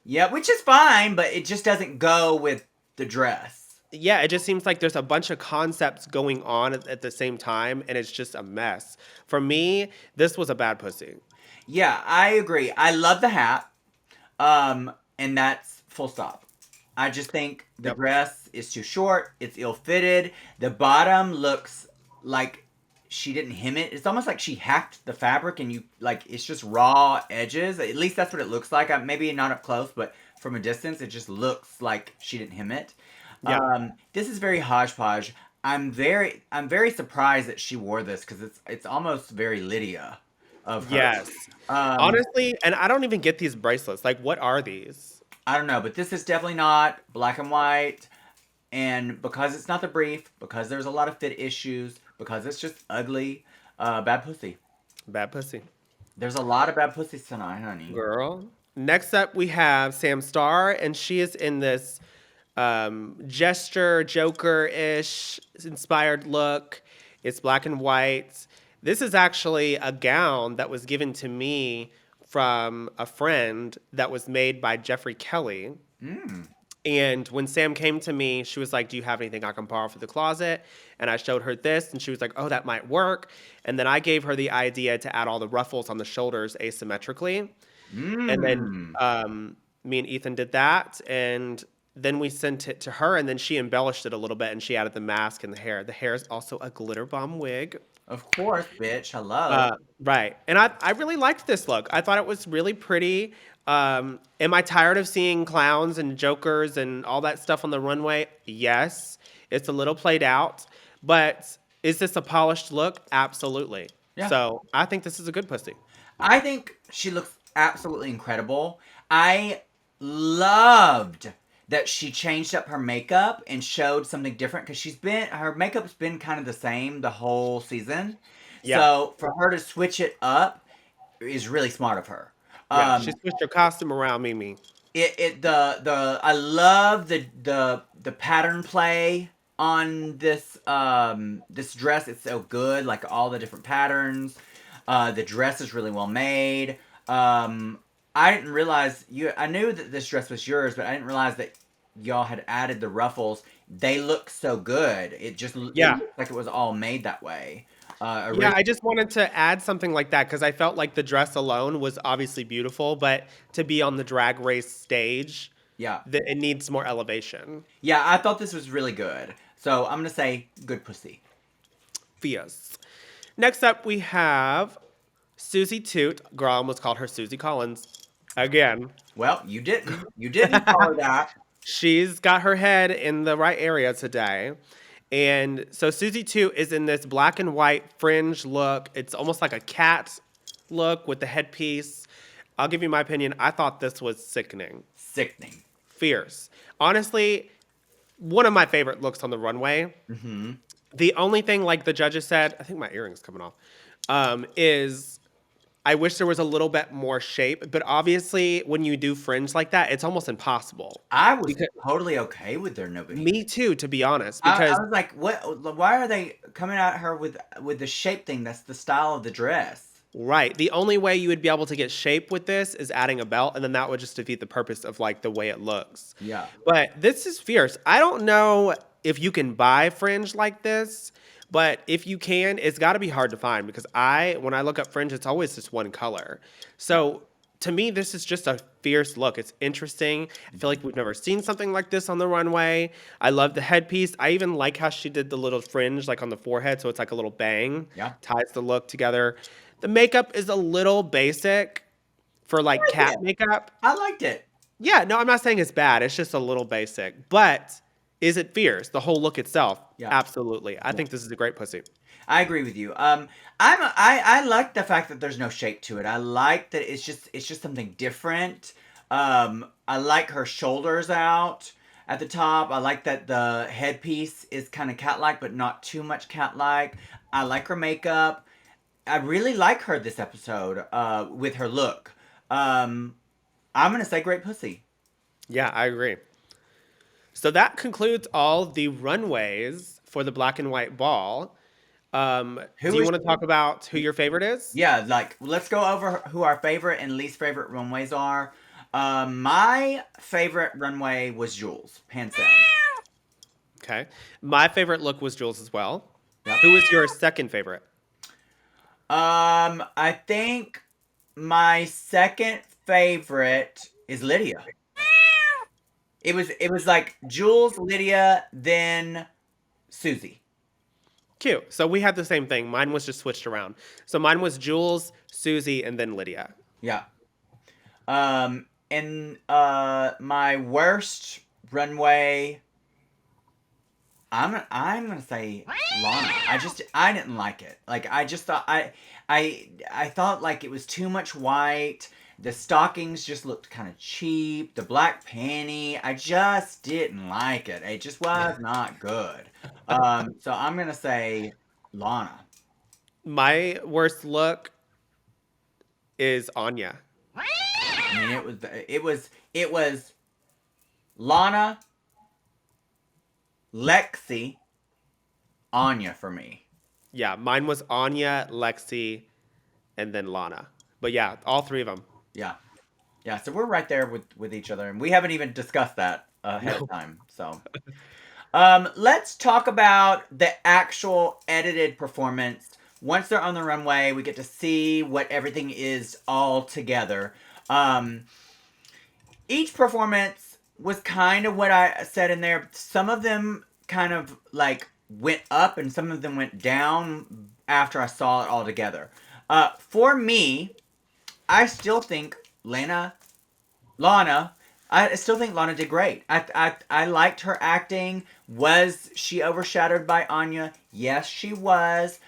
S2: Yeah, which is fine, but it just doesn't go with the dress.
S3: Yeah, it just seems like there's a bunch of concepts going on at the same time, and it's just a mess. For me, this was a bad pussy.
S2: Yeah, I agree. I love the hat. And that's full stop. I just think the
S3: Yep.
S2: dress is too short. It's ill-fitted. The bottom looks like she didn't hem it. It's almost like she hacked the fabric and it's just raw edges. At least that's what it looks like. Maybe not up close, but from a distance, it just looks like she didn't hem it.
S3: Yeah.
S2: This is very hodgepodge. I'm very surprised that she wore this because it's almost very Lydia of her.
S3: Yes. Honestly, and I don't even get these bracelets. Like, what are these?
S2: I don't know, but this is definitely not black and white. And because it's not the brief, because there's a lot of fit issues, because it's just ugly, bad pussy.
S3: Bad pussy.
S2: There's a lot of bad pussies tonight, honey.
S3: Girl. Next up, we have Sam Starr, and she is in this gesture, Joker-ish inspired look. It's black and white. This is actually a gown that was given to me from a friend that was made by Jeffrey Kelly. And when Sam came to me, she was like, do you have anything I can borrow for the closet? And I showed her this, and she was like, oh, that might work. And then I gave her the idea to add all the ruffles on the shoulders asymmetrically. And then me and Ethan did that, and then we sent it to her, and then she embellished it a little bit, and she added the mask and the hair. The hair is also a glitter bomb wig.
S2: Of course, bitch. Hello.
S3: Right. And I really liked this look. I thought it was really pretty. Am I tired of seeing clowns and jokers and all that stuff on the runway? Yes. It's a little played out. But is this a polished look? Absolutely.
S2: Yeah.
S3: So I think this is a good pussy.
S2: I think she looks absolutely incredible. I loved that she changed up her makeup and showed something different because her makeup's been kind of the same the whole season.
S3: Yeah.
S2: So for her to switch it up is really smart of her.
S3: Yeah, she switched her costume around, Mimi.
S2: I love the pattern play on this dress. It's so good, like all the different patterns. The dress is really well made. I didn't realize I knew that this dress was yours, but I didn't realize that y'all had added the ruffles. They look so good. It looked like it was all made that way.
S3: Yeah, I just wanted to add something like that because I felt like the dress alone was obviously beautiful, but to be on the drag race stage,
S2: Yeah.
S3: it needs more elevation.
S2: Yeah, I thought this was really good. So I'm gonna say good pussy.
S3: Fierce. Next up, we have Susie Toot. Girl, I almost called her Susie Collins. Again.
S2: Well, you didn't. You didn't call her that.
S3: She's got her head in the right area today. And so Susie Toot is in this black and white fringe look. It's almost like a cat look with the headpiece. I'll give you my opinion. I thought this was sickening.
S2: Sickening.
S3: Fierce. Honestly, one of my favorite looks on the runway.
S2: Mm-hmm.
S3: The only thing, like the judges said, I think my earring's coming off, is I wish there was a little bit more shape. But obviously, when you do fringe like that, it's almost impossible.
S2: I was totally okay with there nobody.
S3: Me too, to be honest. Because
S2: I was like, what? Why are they coming at her with the shape thing? That's the style of the dress.
S3: Right. The only way you would be able to get shape with this is adding a belt, and then that would just defeat the purpose of like the way it looks.
S2: Yeah.
S3: But this is fierce. I don't know if you can buy fringe like this, but if you can, it's got to be hard to find because when I look up fringe, it's always just one color. So to me, this is just a fierce look. It's interesting. I feel like we've never seen something like this on the runway. I love the headpiece. I even like how she did the little fringe like on the forehead, so it's like a little bang.
S2: Yeah.
S3: Ties the look together. The makeup is a little basic for like cat makeup.
S2: I liked it.
S3: Yeah, no, I'm not saying it's bad. It's just a little basic. But is it fierce? The whole look itself?
S2: Yeah.
S3: Absolutely. I think this is a great pussy.
S2: I agree with you. I like the fact that there's no shape to it. I like that it's just something different. I like her shoulders out at the top. I like that the headpiece is kind of cat-like, but not too much cat-like. I like her makeup. I really like her this episode with her look. I'm going to say great pussy.
S3: Yeah, I agree. So that concludes all the runways for the black and white ball. Do you want to talk about who your favorite is?
S2: Yeah, like, let's go over who our favorite and least favorite runways are. My favorite runway was Jules, hands down.
S3: Okay. My favorite look was Jules as well.
S2: Yep.
S3: Who was your second favorite?
S2: I think my second favorite is Lydia. It was like Jules, Lydia, then Susie.
S3: Cute. So we had the same thing. Mine was just switched around. So mine was Jules, Susie, and then Lydia.
S2: Yeah. And my worst runway, I'm gonna say Lana. I didn't like it. Like I just thought I thought like it was too much white. The stockings just looked kind of cheap. The black panty, I just didn't like it. It just was not good. So I'm gonna say Lana.
S3: My worst look is Anya.
S2: I mean, it was Lana, Lexi, Anya for me.
S3: Yeah, mine was Anya, Lexi, and then Lana. But yeah, all three of them.
S2: Yeah. Yeah, so we're right there with each other, and we haven't even discussed that ahead of time. So let's talk about the actual edited performance. Once they're on the runway, we get to see what everything is all together. Each performance was kind of what I said in there. Some of them kind of like went up and some of them went down after I saw it all together. For me, I still think Lana, I still think Lana did great. I liked her acting. Was she overshadowed by Anya? Yes, she was.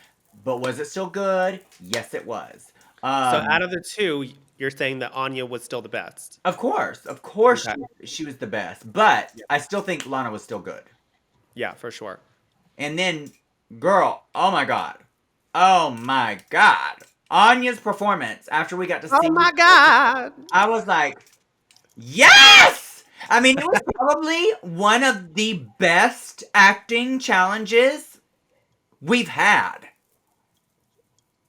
S2: But was it still good? Yes, it was.
S3: So
S2: Um,
S3: out of the two, you're saying that Anya was still the best.
S2: of course,
S3: Okay.
S2: she was the best. But
S3: Yeah.
S2: I still think Lana was still good.
S3: Yeah, for sure.
S2: And then, girl, oh my god, Anya's performance after we got to
S3: Oh
S2: see,
S3: my God.
S2: I was like, yes! I mean, it was probably one of the best acting challenges we've had.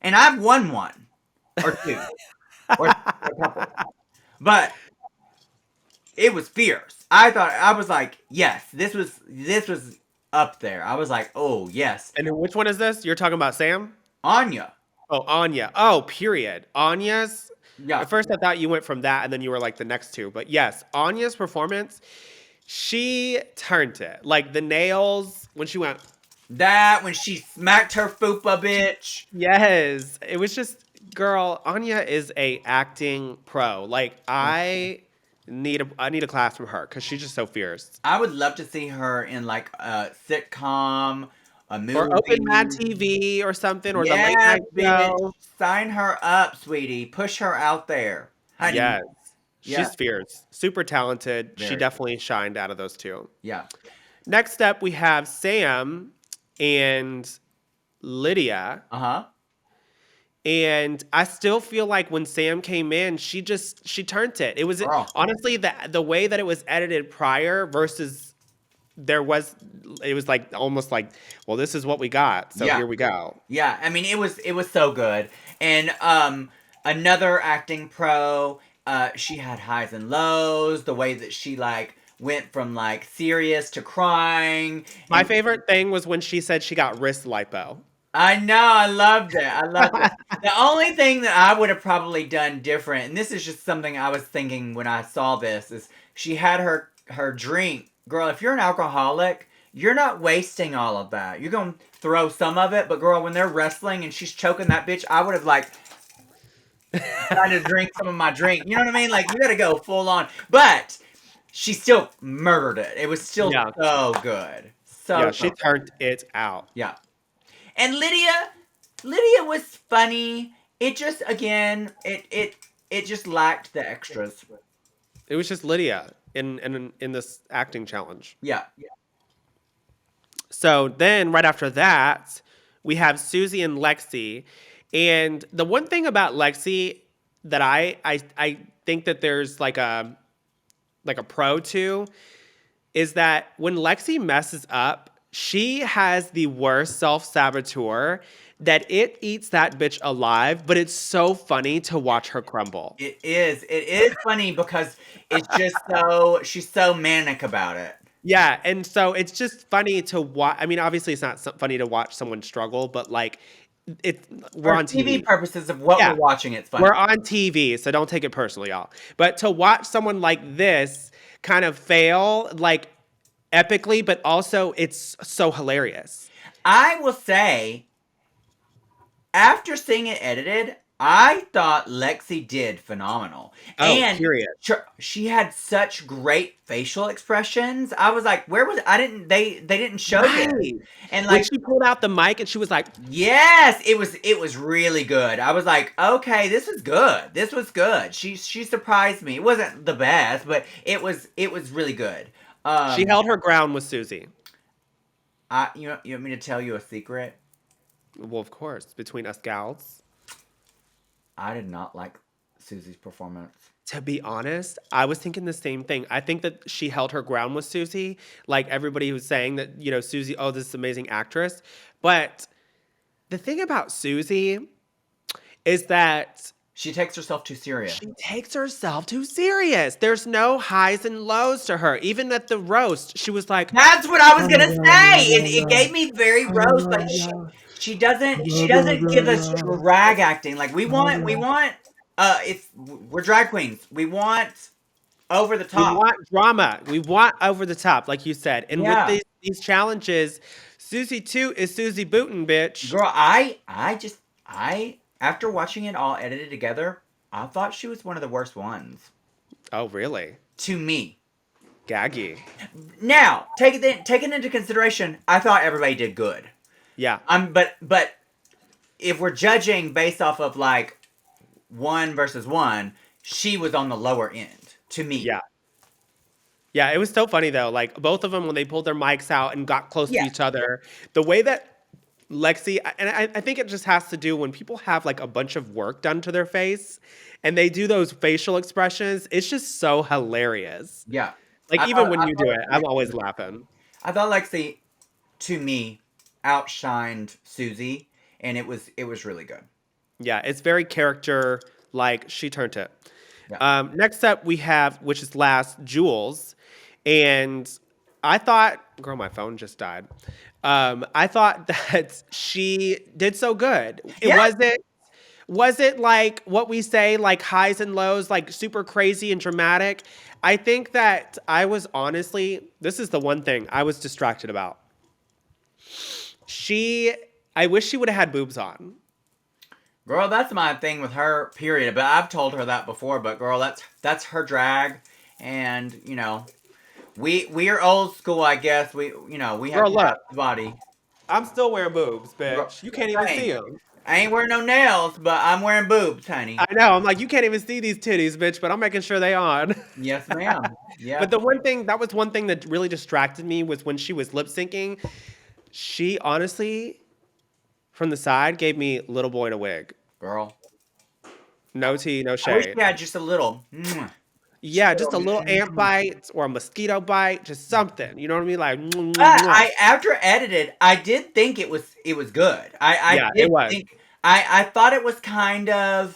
S2: And I've won one or two or a couple. But it was fierce. I was like, yes, this was up there. I was like, oh, yes.
S3: And which one is this? You're talking about Sam?
S2: Anya.
S3: Oh, Anya. Oh, period. Anya's.
S2: Yeah.
S3: At first, I thought you went from that, and then you were like the next two. But yes, Anya's performance, she turned it. Like the nails when she went.
S2: That when she smacked her fupa bitch.
S3: Yes, it was just girl. Anya is a acting pro. Like I need a class from her because she's just so fierce.
S2: I would love to see her in like a sitcom, a
S3: Or Open Mad
S2: movie.
S3: TV or something, or the late
S2: Yes,
S3: night
S2: bitch.
S3: show.
S2: Sign her up, sweetie. Push her out there. Honey.
S3: Yes,
S2: Yeah.
S3: she's fierce, super talented. She
S2: Very.
S3: definitely shined out of those two.
S2: Yeah.
S3: Next up, we have Sam and Lydia.
S2: Uh-huh.
S3: And I still feel like when Sam came in, she turned it. It was
S2: Girl.
S3: honestly the way that it was edited prior versus there was it was like almost like, well, this is what we got, so
S2: Yeah.
S3: here we go.
S2: Yeah, I mean it was so good. And another acting pro, she had highs and lows, the way that she like went from like serious to crying.
S3: My
S2: And
S3: favorite thing was when she said she got wrist lipo.
S2: I know, I loved it. I loved it. The only thing that I would have probably done different, and this is just something I was thinking when I saw this, is she had her drink. Girl, if you're an alcoholic, you're not wasting all of that. You're gonna throw some of it, but girl, when they're wrestling and she's choking that bitch, I would have like tried to drink some of my drink. You know what I mean? Like you gotta go full on. But she still murdered it. It was still
S3: Yeah,
S2: so good.
S3: yeah,
S2: So
S3: she
S2: good.
S3: turned it out.
S2: Yeah. And Lydia was funny. It just again, it just lacked the extras.
S3: It was just Lydia in this acting challenge.
S2: Yeah.
S3: So then, right after that, we have Susie and Lexi. And the one thing about Lexi that I think that there's like a pro to is that when Lexi messes up, she has the worst self-saboteur that it eats that bitch alive, but it's so funny to watch her crumble.
S2: It is. It is funny because it's just so she's so manic about it.
S3: Yeah, and so it's just funny to watch. I mean, obviously it's not funny to watch someone struggle, but like it's we're
S2: For
S3: on
S2: TV
S3: TV.
S2: purposes of what
S3: Yeah.
S2: we're watching, it's funny.
S3: We're on TV, so don't take it personally, y'all. But to watch someone like this kind of fail like epically, but also it's so hilarious.
S2: I will say, after seeing it edited, I thought Lexi did phenomenal.
S3: Oh,
S2: And
S3: period.
S2: she had such great facial expressions. I was like, where was I didn't they didn't show this.
S3: Right.
S2: And
S3: When
S2: like
S3: she pulled out the mic and she was like,
S2: yes, it was really good. I was like, okay, this is good. This was good. She surprised me. It wasn't the best, but it was really good.
S3: she held her ground with Susie.
S2: You want me to tell you a secret?
S3: Well, of course, between us gals.
S2: I did not like Susie's performance.
S3: To be honest, I was thinking the same thing. I think that she held her ground with Susie. Like everybody was saying that, Susie, oh, this amazing actress. But the thing about Susie is that
S2: She takes herself too serious.
S3: she takes herself too serious. There's no highs and lows to her. Even at the roast, she was like,
S2: That's what I was gonna say. It gave me very Rose, but she doesn't give us drag acting. Like we're drag queens. We want over the
S3: We
S2: top.
S3: want drama. We want over the top, like you said. And with
S2: Yeah.
S3: these challenges, Susie 2 is Susie Bootin, bitch.
S2: Girl, I after watching it all edited together, I thought she was one of the worst ones.
S3: Oh, really?
S2: To me.
S3: Gaggy.
S2: Now, taking into consideration, I thought everybody did good.
S3: Yeah.
S2: But if we're judging based off of like one versus one, she was on the lower end to me.
S3: Yeah. Yeah, it was so funny though. Like both of them, when they pulled their mics out and got close to
S2: Yeah.
S3: each other, the way that Lexi, and I think it just has to do when people have like a bunch of work done to their face and they do those facial expressions, it's just so hilarious.
S2: Yeah.
S3: Like
S2: I
S3: even
S2: thought,
S3: when
S2: I
S3: you do
S2: thought
S3: it, I'm always laughing.
S2: I thought Lexi, to me, outshined Susie, and it was really good.
S3: Yeah, it's very character like she turned it.
S2: Yeah.
S3: Next up, we have, which is last, Jules. And I thought, girl, my phone just died. I thought that she did so good.
S2: Yeah.
S3: Was it like what we say, like highs and lows, like super crazy and dramatic? I think that I was honestly, this is the one thing I was distracted about. I wish she would have had boobs on.
S2: Girl, that's my thing with her, period. But I've told her that before, but girl, that's her drag. And, you know, we are old school, I guess. We we have
S3: Girl, look.
S2: the body.
S3: I'm still wearing boobs,
S2: Girl,
S3: bitch. You can't even
S2: same.
S3: see them.
S2: I ain't wearing no nails, but I'm wearing boobs, honey.
S3: I know. I'm like, you can't even see these titties, bitch, but I'm making sure they on.
S2: Yes, ma'am. Yeah.
S3: But that was one thing that really distracted me was when she was lip syncing. She honestly, from the side, gave me little boy in a wig.
S2: Girl.
S3: No tea, no
S2: I wish
S3: shade.
S2: she had just a little. Mwah.
S3: Yeah, just a little ant bite or a mosquito bite, just something. You know what I mean? Like,
S2: I after edited, I did think it was good. I
S3: yeah,
S2: did
S3: it was.
S2: think I thought it was kind of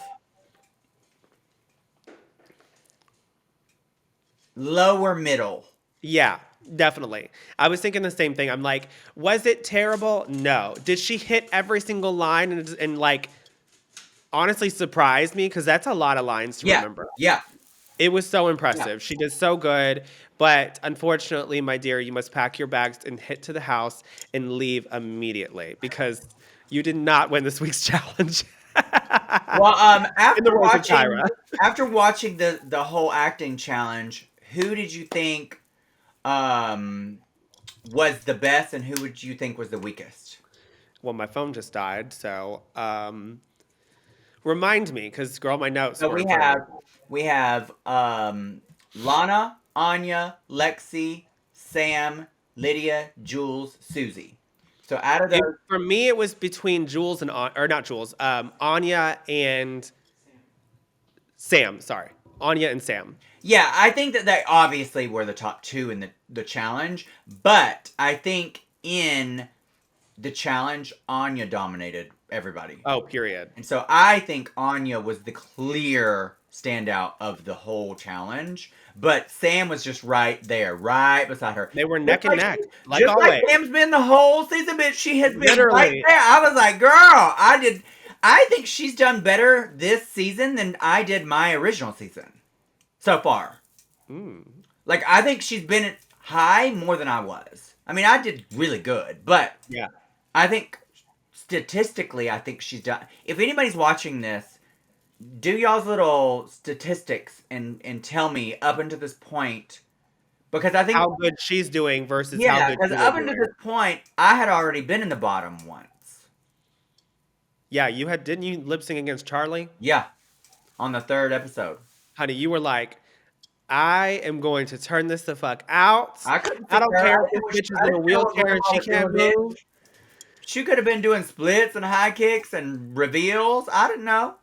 S2: lower middle.
S3: Yeah, definitely. I was thinking the same thing. I'm like, was it terrible? No. Did she hit every single line and like honestly surprised me? Because that's a lot of lines to
S2: Yeah.
S3: remember.
S2: Yeah.
S3: It was so impressive. She did so good. But unfortunately, my dear, you must pack your bags and hit to the house and leave immediately because you did not win this week's challenge.
S2: Well,
S3: In the words of Tyra.
S2: after watching the whole acting challenge, who did you think was the best, and who would you think was the weakest?
S3: Well, my phone just died, so remind me, because girl, my notes.
S2: So
S3: were in front of me.
S2: we have Lana, Anya, Lexi, Sam, Lydia, Jules, Susie. So out of those,
S3: For me, it was between Jules and or not Jules, Anya and Sam. Sorry, Anya and Sam.
S2: yeah, I think that they obviously were the top two in the challenge, but I think in the challenge, Anya dominated everybody.
S3: Oh, period.
S2: And so I think Anya was the clear standout of the whole challenge. But Sam was just right there, right beside her.
S3: They were neck and neck, like
S2: just
S3: always.
S2: like Sam's been the whole season, bitch. She has been
S3: Literally.
S2: right there. I was like, girl, I think she's done better this season than I did my original season so far. Like, I think she's been high more than I was. I mean, I did really good, but
S3: Yeah.
S2: I think statistically, I think she's done. If anybody's watching this, do y'all's little statistics and tell me up until this point, because I think
S3: How good she's doing versus how
S2: yeah,
S3: good
S2: because
S3: you
S2: up
S3: were
S2: until
S3: doing.
S2: this point, I had already been in the bottom once.
S3: Yeah, didn't you lip sync against Charlie?
S2: Yeah, on the third episode.
S3: Honey, you were like, I am going to turn this the fuck out.
S2: I couldn't.
S3: I don't
S2: figure
S3: care
S2: out-
S3: if this bitch is
S2: I
S3: in a
S2: didn't know what
S3: wheelchair and she
S2: was
S3: can't
S2: doing.
S3: move.
S2: She could have been doing splits and high kicks and reveals. I didn't know.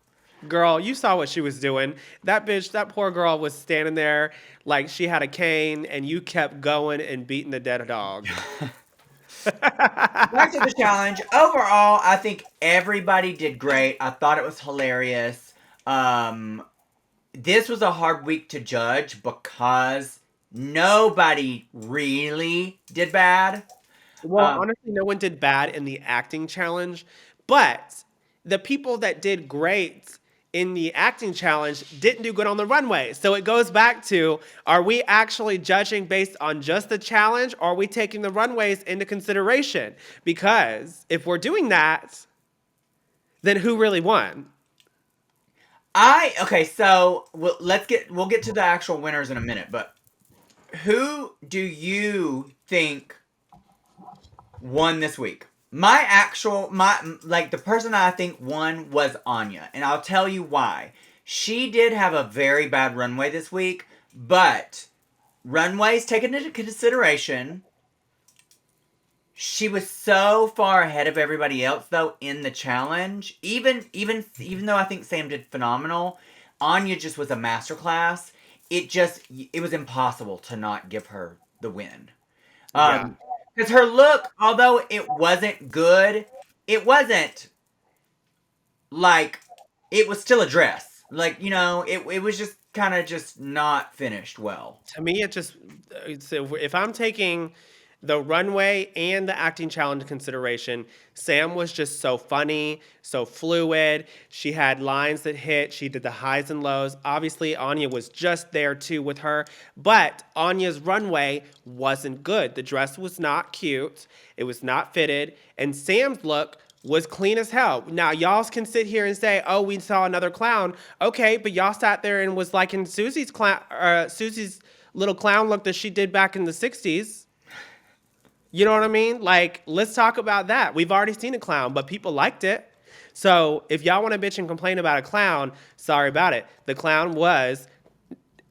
S3: Girl, you saw what she was doing. That bitch, that poor girl was standing there like she had a cane and you kept going and beating the dead dog.
S2: Back to the challenge. Overall, I think everybody did great. I thought it was hilarious. This was a hard week to judge because nobody really did bad.
S3: Well, honestly, no one did bad in the acting challenge, but the people that did great in the acting challenge didn't do good on the runway. So it goes back to, are we actually judging based on just the challenge, or are we taking the runways into consideration? Because if we're doing that, then who really won?
S2: Okay, so we'll get to the actual winners in a minute, but who do you think won this week? The person I think won was Anya, and I'll tell you why. She did have a very bad runway this week, but runways taken into consideration, she was so far ahead of everybody else though in the challenge. Even though I think Sam did phenomenal, Anya just was a masterclass. It was impossible to not give her the win.
S3: Yeah.
S2: Because her look, although it wasn't good, it wasn't like it was still a dress. Like, it was just kind of just not finished well.
S3: To me, it just, so if I'm taking the runway and the acting challenge consideration, Sam was just so funny, so fluid. She had lines that hit. She did the highs and lows. Obviously, Anya was just there too with her. But Anya's runway wasn't good. The dress was not cute. It was not fitted. And Sam's look was clean as hell. Now, y'all can sit here and say, oh, we saw another clown. Okay, but y'all sat there and was liking Susie's little clown look that she did back in the 60s. You know what I mean? Like, let's talk about that. We've already seen a clown, but people liked it. So if y'all want to bitch and complain about a clown, sorry about it. The clown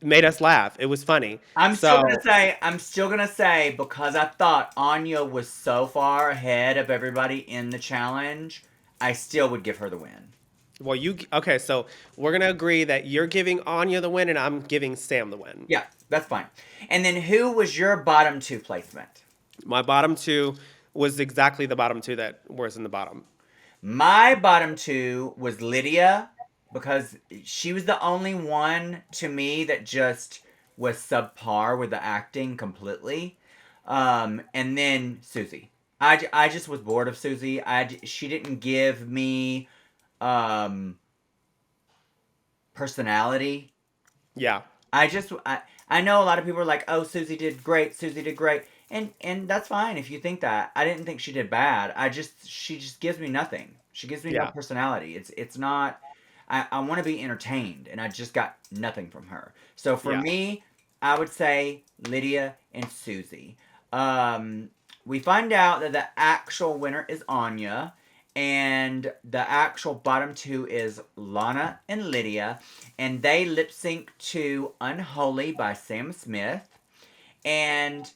S3: made us laugh. It was funny.
S2: I'm still gonna say because I thought Anya was so far ahead of everybody in the challenge, I still would give her the win.
S3: Well, okay, so we're gonna agree that you're giving Anya the win and I'm giving Sam the win.
S2: Yeah, that's fine. And then who was your bottom two placement?
S3: My bottom two was exactly the bottom two that was in the bottom.
S2: My bottom two was Lydia, because she was the only one to me that just was subpar with the acting completely. And then Susie. I just was bored of Susie. She didn't give me personality.
S3: Yeah.
S2: I know a lot of people are like, oh, Susie did great. Susie did great. And that's fine if you think that. I didn't think she did bad. She just gives me nothing. She gives me no personality. It's not. I want to be entertained, and I just got nothing from her. So for me, I would say Lydia and Susie. We find out that the actual winner is Anya, and the actual bottom two is Lana and Lydia, and they lip sync to Unholy by Sam Smith. And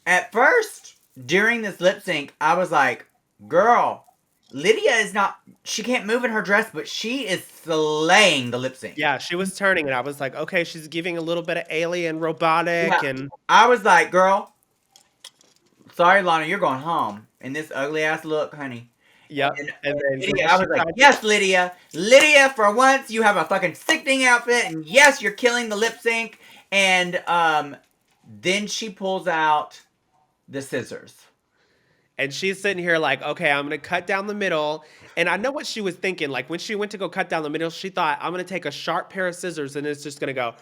S2: at first, during this lip sync, I was like, girl, Lydia is not, she can't move in her dress, but she is slaying the lip sync.
S3: Yeah, she was turning, and I was like, okay, she's giving a little bit of alien robotic, and
S2: I was like, girl, sorry, Lana, you're going home in this ugly ass look, honey.
S3: Yep.
S2: And then Lydia, I was like, yes, Lydia. Lydia, for once, you have a fucking sickening outfit, and yes, you're killing the lip sync. And then she pulls out the scissors.
S3: And she's sitting here like, okay, I'm going to cut down the middle. And I know what she was thinking. Like, when she went to go cut down the middle, she thought, I'm going to take a sharp pair of scissors, and it's just going to go.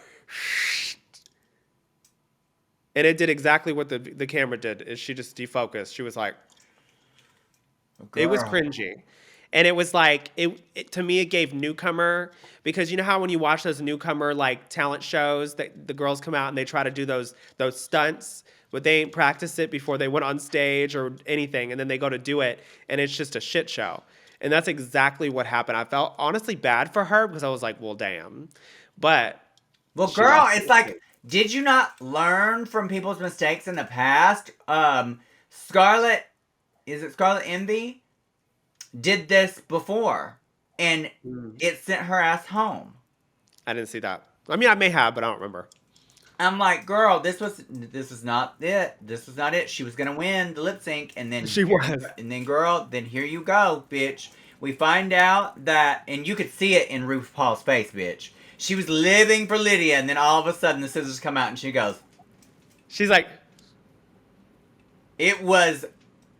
S3: And it did exactly what the camera did. Is she just defocused. She was like, it was cringy. And it was like, to me, it gave newcomer, because you know how when you watch those newcomer like talent shows that the girls come out and they try to do those stunts, but they ain't practiced it before they went on stage or anything, and then they go to do it, and it's just a shit show. And that's exactly what happened. I felt honestly bad for her because I was like, well, damn. But
S2: well, girl, it's like, did you not learn from people's mistakes in the past? Scarlet Envy did this before, and it sent her ass home.
S3: I didn't see that. I mean, I may have, but I don't remember.
S2: I'm like, girl, this was not it. This was not it. She was gonna win the lip sync, and then
S3: she was.
S2: And then, girl, then here you go, bitch. We find out that, and you could see it in RuPaul's face, bitch. She was living for Lydia, and then all of a sudden the scissors come out, and she goes.
S3: She's like.
S2: It was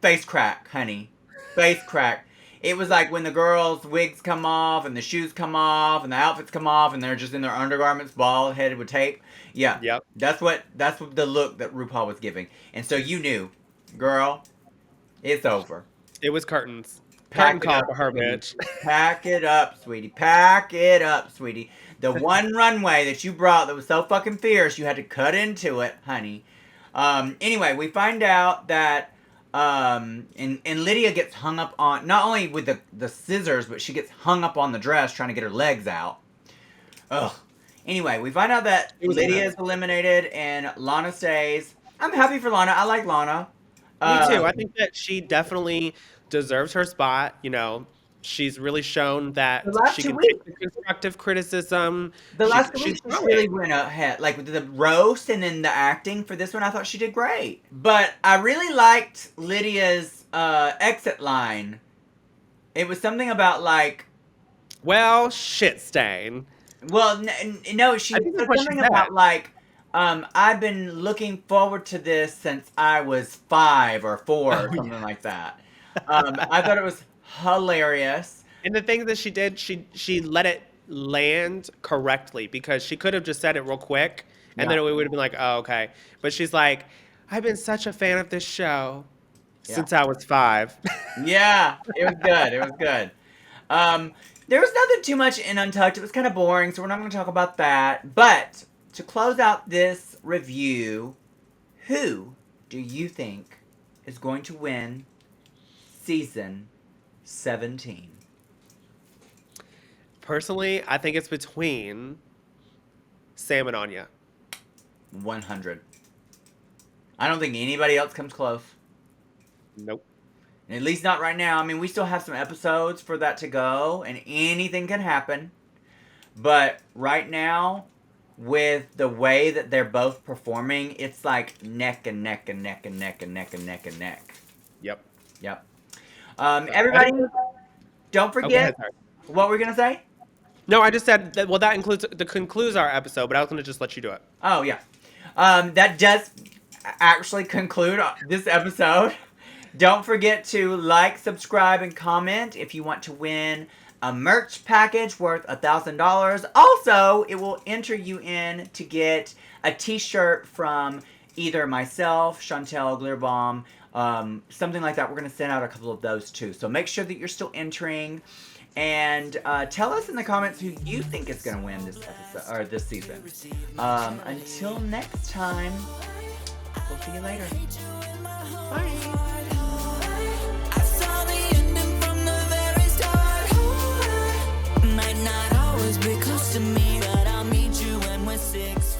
S2: face crack, honey. Face crack. It was like when the girls' wigs come off and the shoes come off and the outfits come off and they're just in their undergarments, bald headed with tape. Yeah,
S3: Yep.
S2: that's what the look that RuPaul was giving. And so you knew, girl, it's over.
S3: It was curtains.
S2: Pack
S3: Curtain
S2: it
S3: call
S2: up,
S3: for her,
S2: sweetie.
S3: bitch.
S2: Pack it up, sweetie. Pack it up, sweetie. The one runway that you brought that was so fucking fierce, you had to cut into it, honey. Anyway, we find out that and Lydia gets hung up on, not only with the scissors, but she gets hung up on the dress trying to get her legs out. Ugh. Anyway, we find out that Lydia is eliminated and Lana stays. I'm happy for Lana. I like Lana.
S3: Me too. I think that she definitely deserves her spot. You know, she's really shown that
S2: The last
S3: she
S2: 2
S3: can
S2: weeks.
S3: take the constructive criticism.
S2: The last 2
S3: She's
S2: weeks she
S3: growing.
S2: really went ahead. Like with the roast and then the acting for this one, I thought she did great. But I really liked Lydia's exit line. It was something about like,
S3: Well, shit stain.
S2: well, no, she
S3: I think
S2: said
S3: that's what she
S2: something
S3: said.
S2: about like, I've been looking forward to this since I was 5 or 4 or something like that. I thought it was hilarious.
S3: And the thing that she did, she let it land correctly because she could have just said it real quick and then
S2: Yeah.
S3: we would have been like, oh, okay. But she's like, I've been such a fan of this show since I was 5.
S2: Yeah, it was good. It was good. There was nothing too much in Untucked. It was kind of boring, so we're not going to talk about that. But to close out this review, who do you think is going to win season 17?
S3: Personally, I think it's between Sam and Anya.
S2: 100. I don't think anybody else comes close.
S3: Nope.
S2: At least not right now. I mean, we still have some episodes for that to go, and anything can happen. But right now, with the way that they're both performing, it's like neck and neck and neck and neck and neck and neck and neck.
S3: Yep.
S2: Yep. Everybody, don't
S3: Oh, go
S2: forget
S3: ahead, sorry.
S2: what we're gonna say.
S3: No, I just said that. Well, that concludes our episode, but I was going to just let you do it.
S2: Oh yeah, that does actually conclude this episode. Don't forget to like, subscribe, and comment if you want to win a merch package worth $1,000. Also, it will enter you in to get a t-shirt from either myself, Chantel Glitterbomb, something like that. We're going to send out a couple of those too. So make sure that you're still entering. And tell us in the comments who you think is going to win this episode or this season. Until next time, we'll see you later. Bye.
S1: I saw the ending from the very start. Might not always be close to me, but I'll meet you when we're 6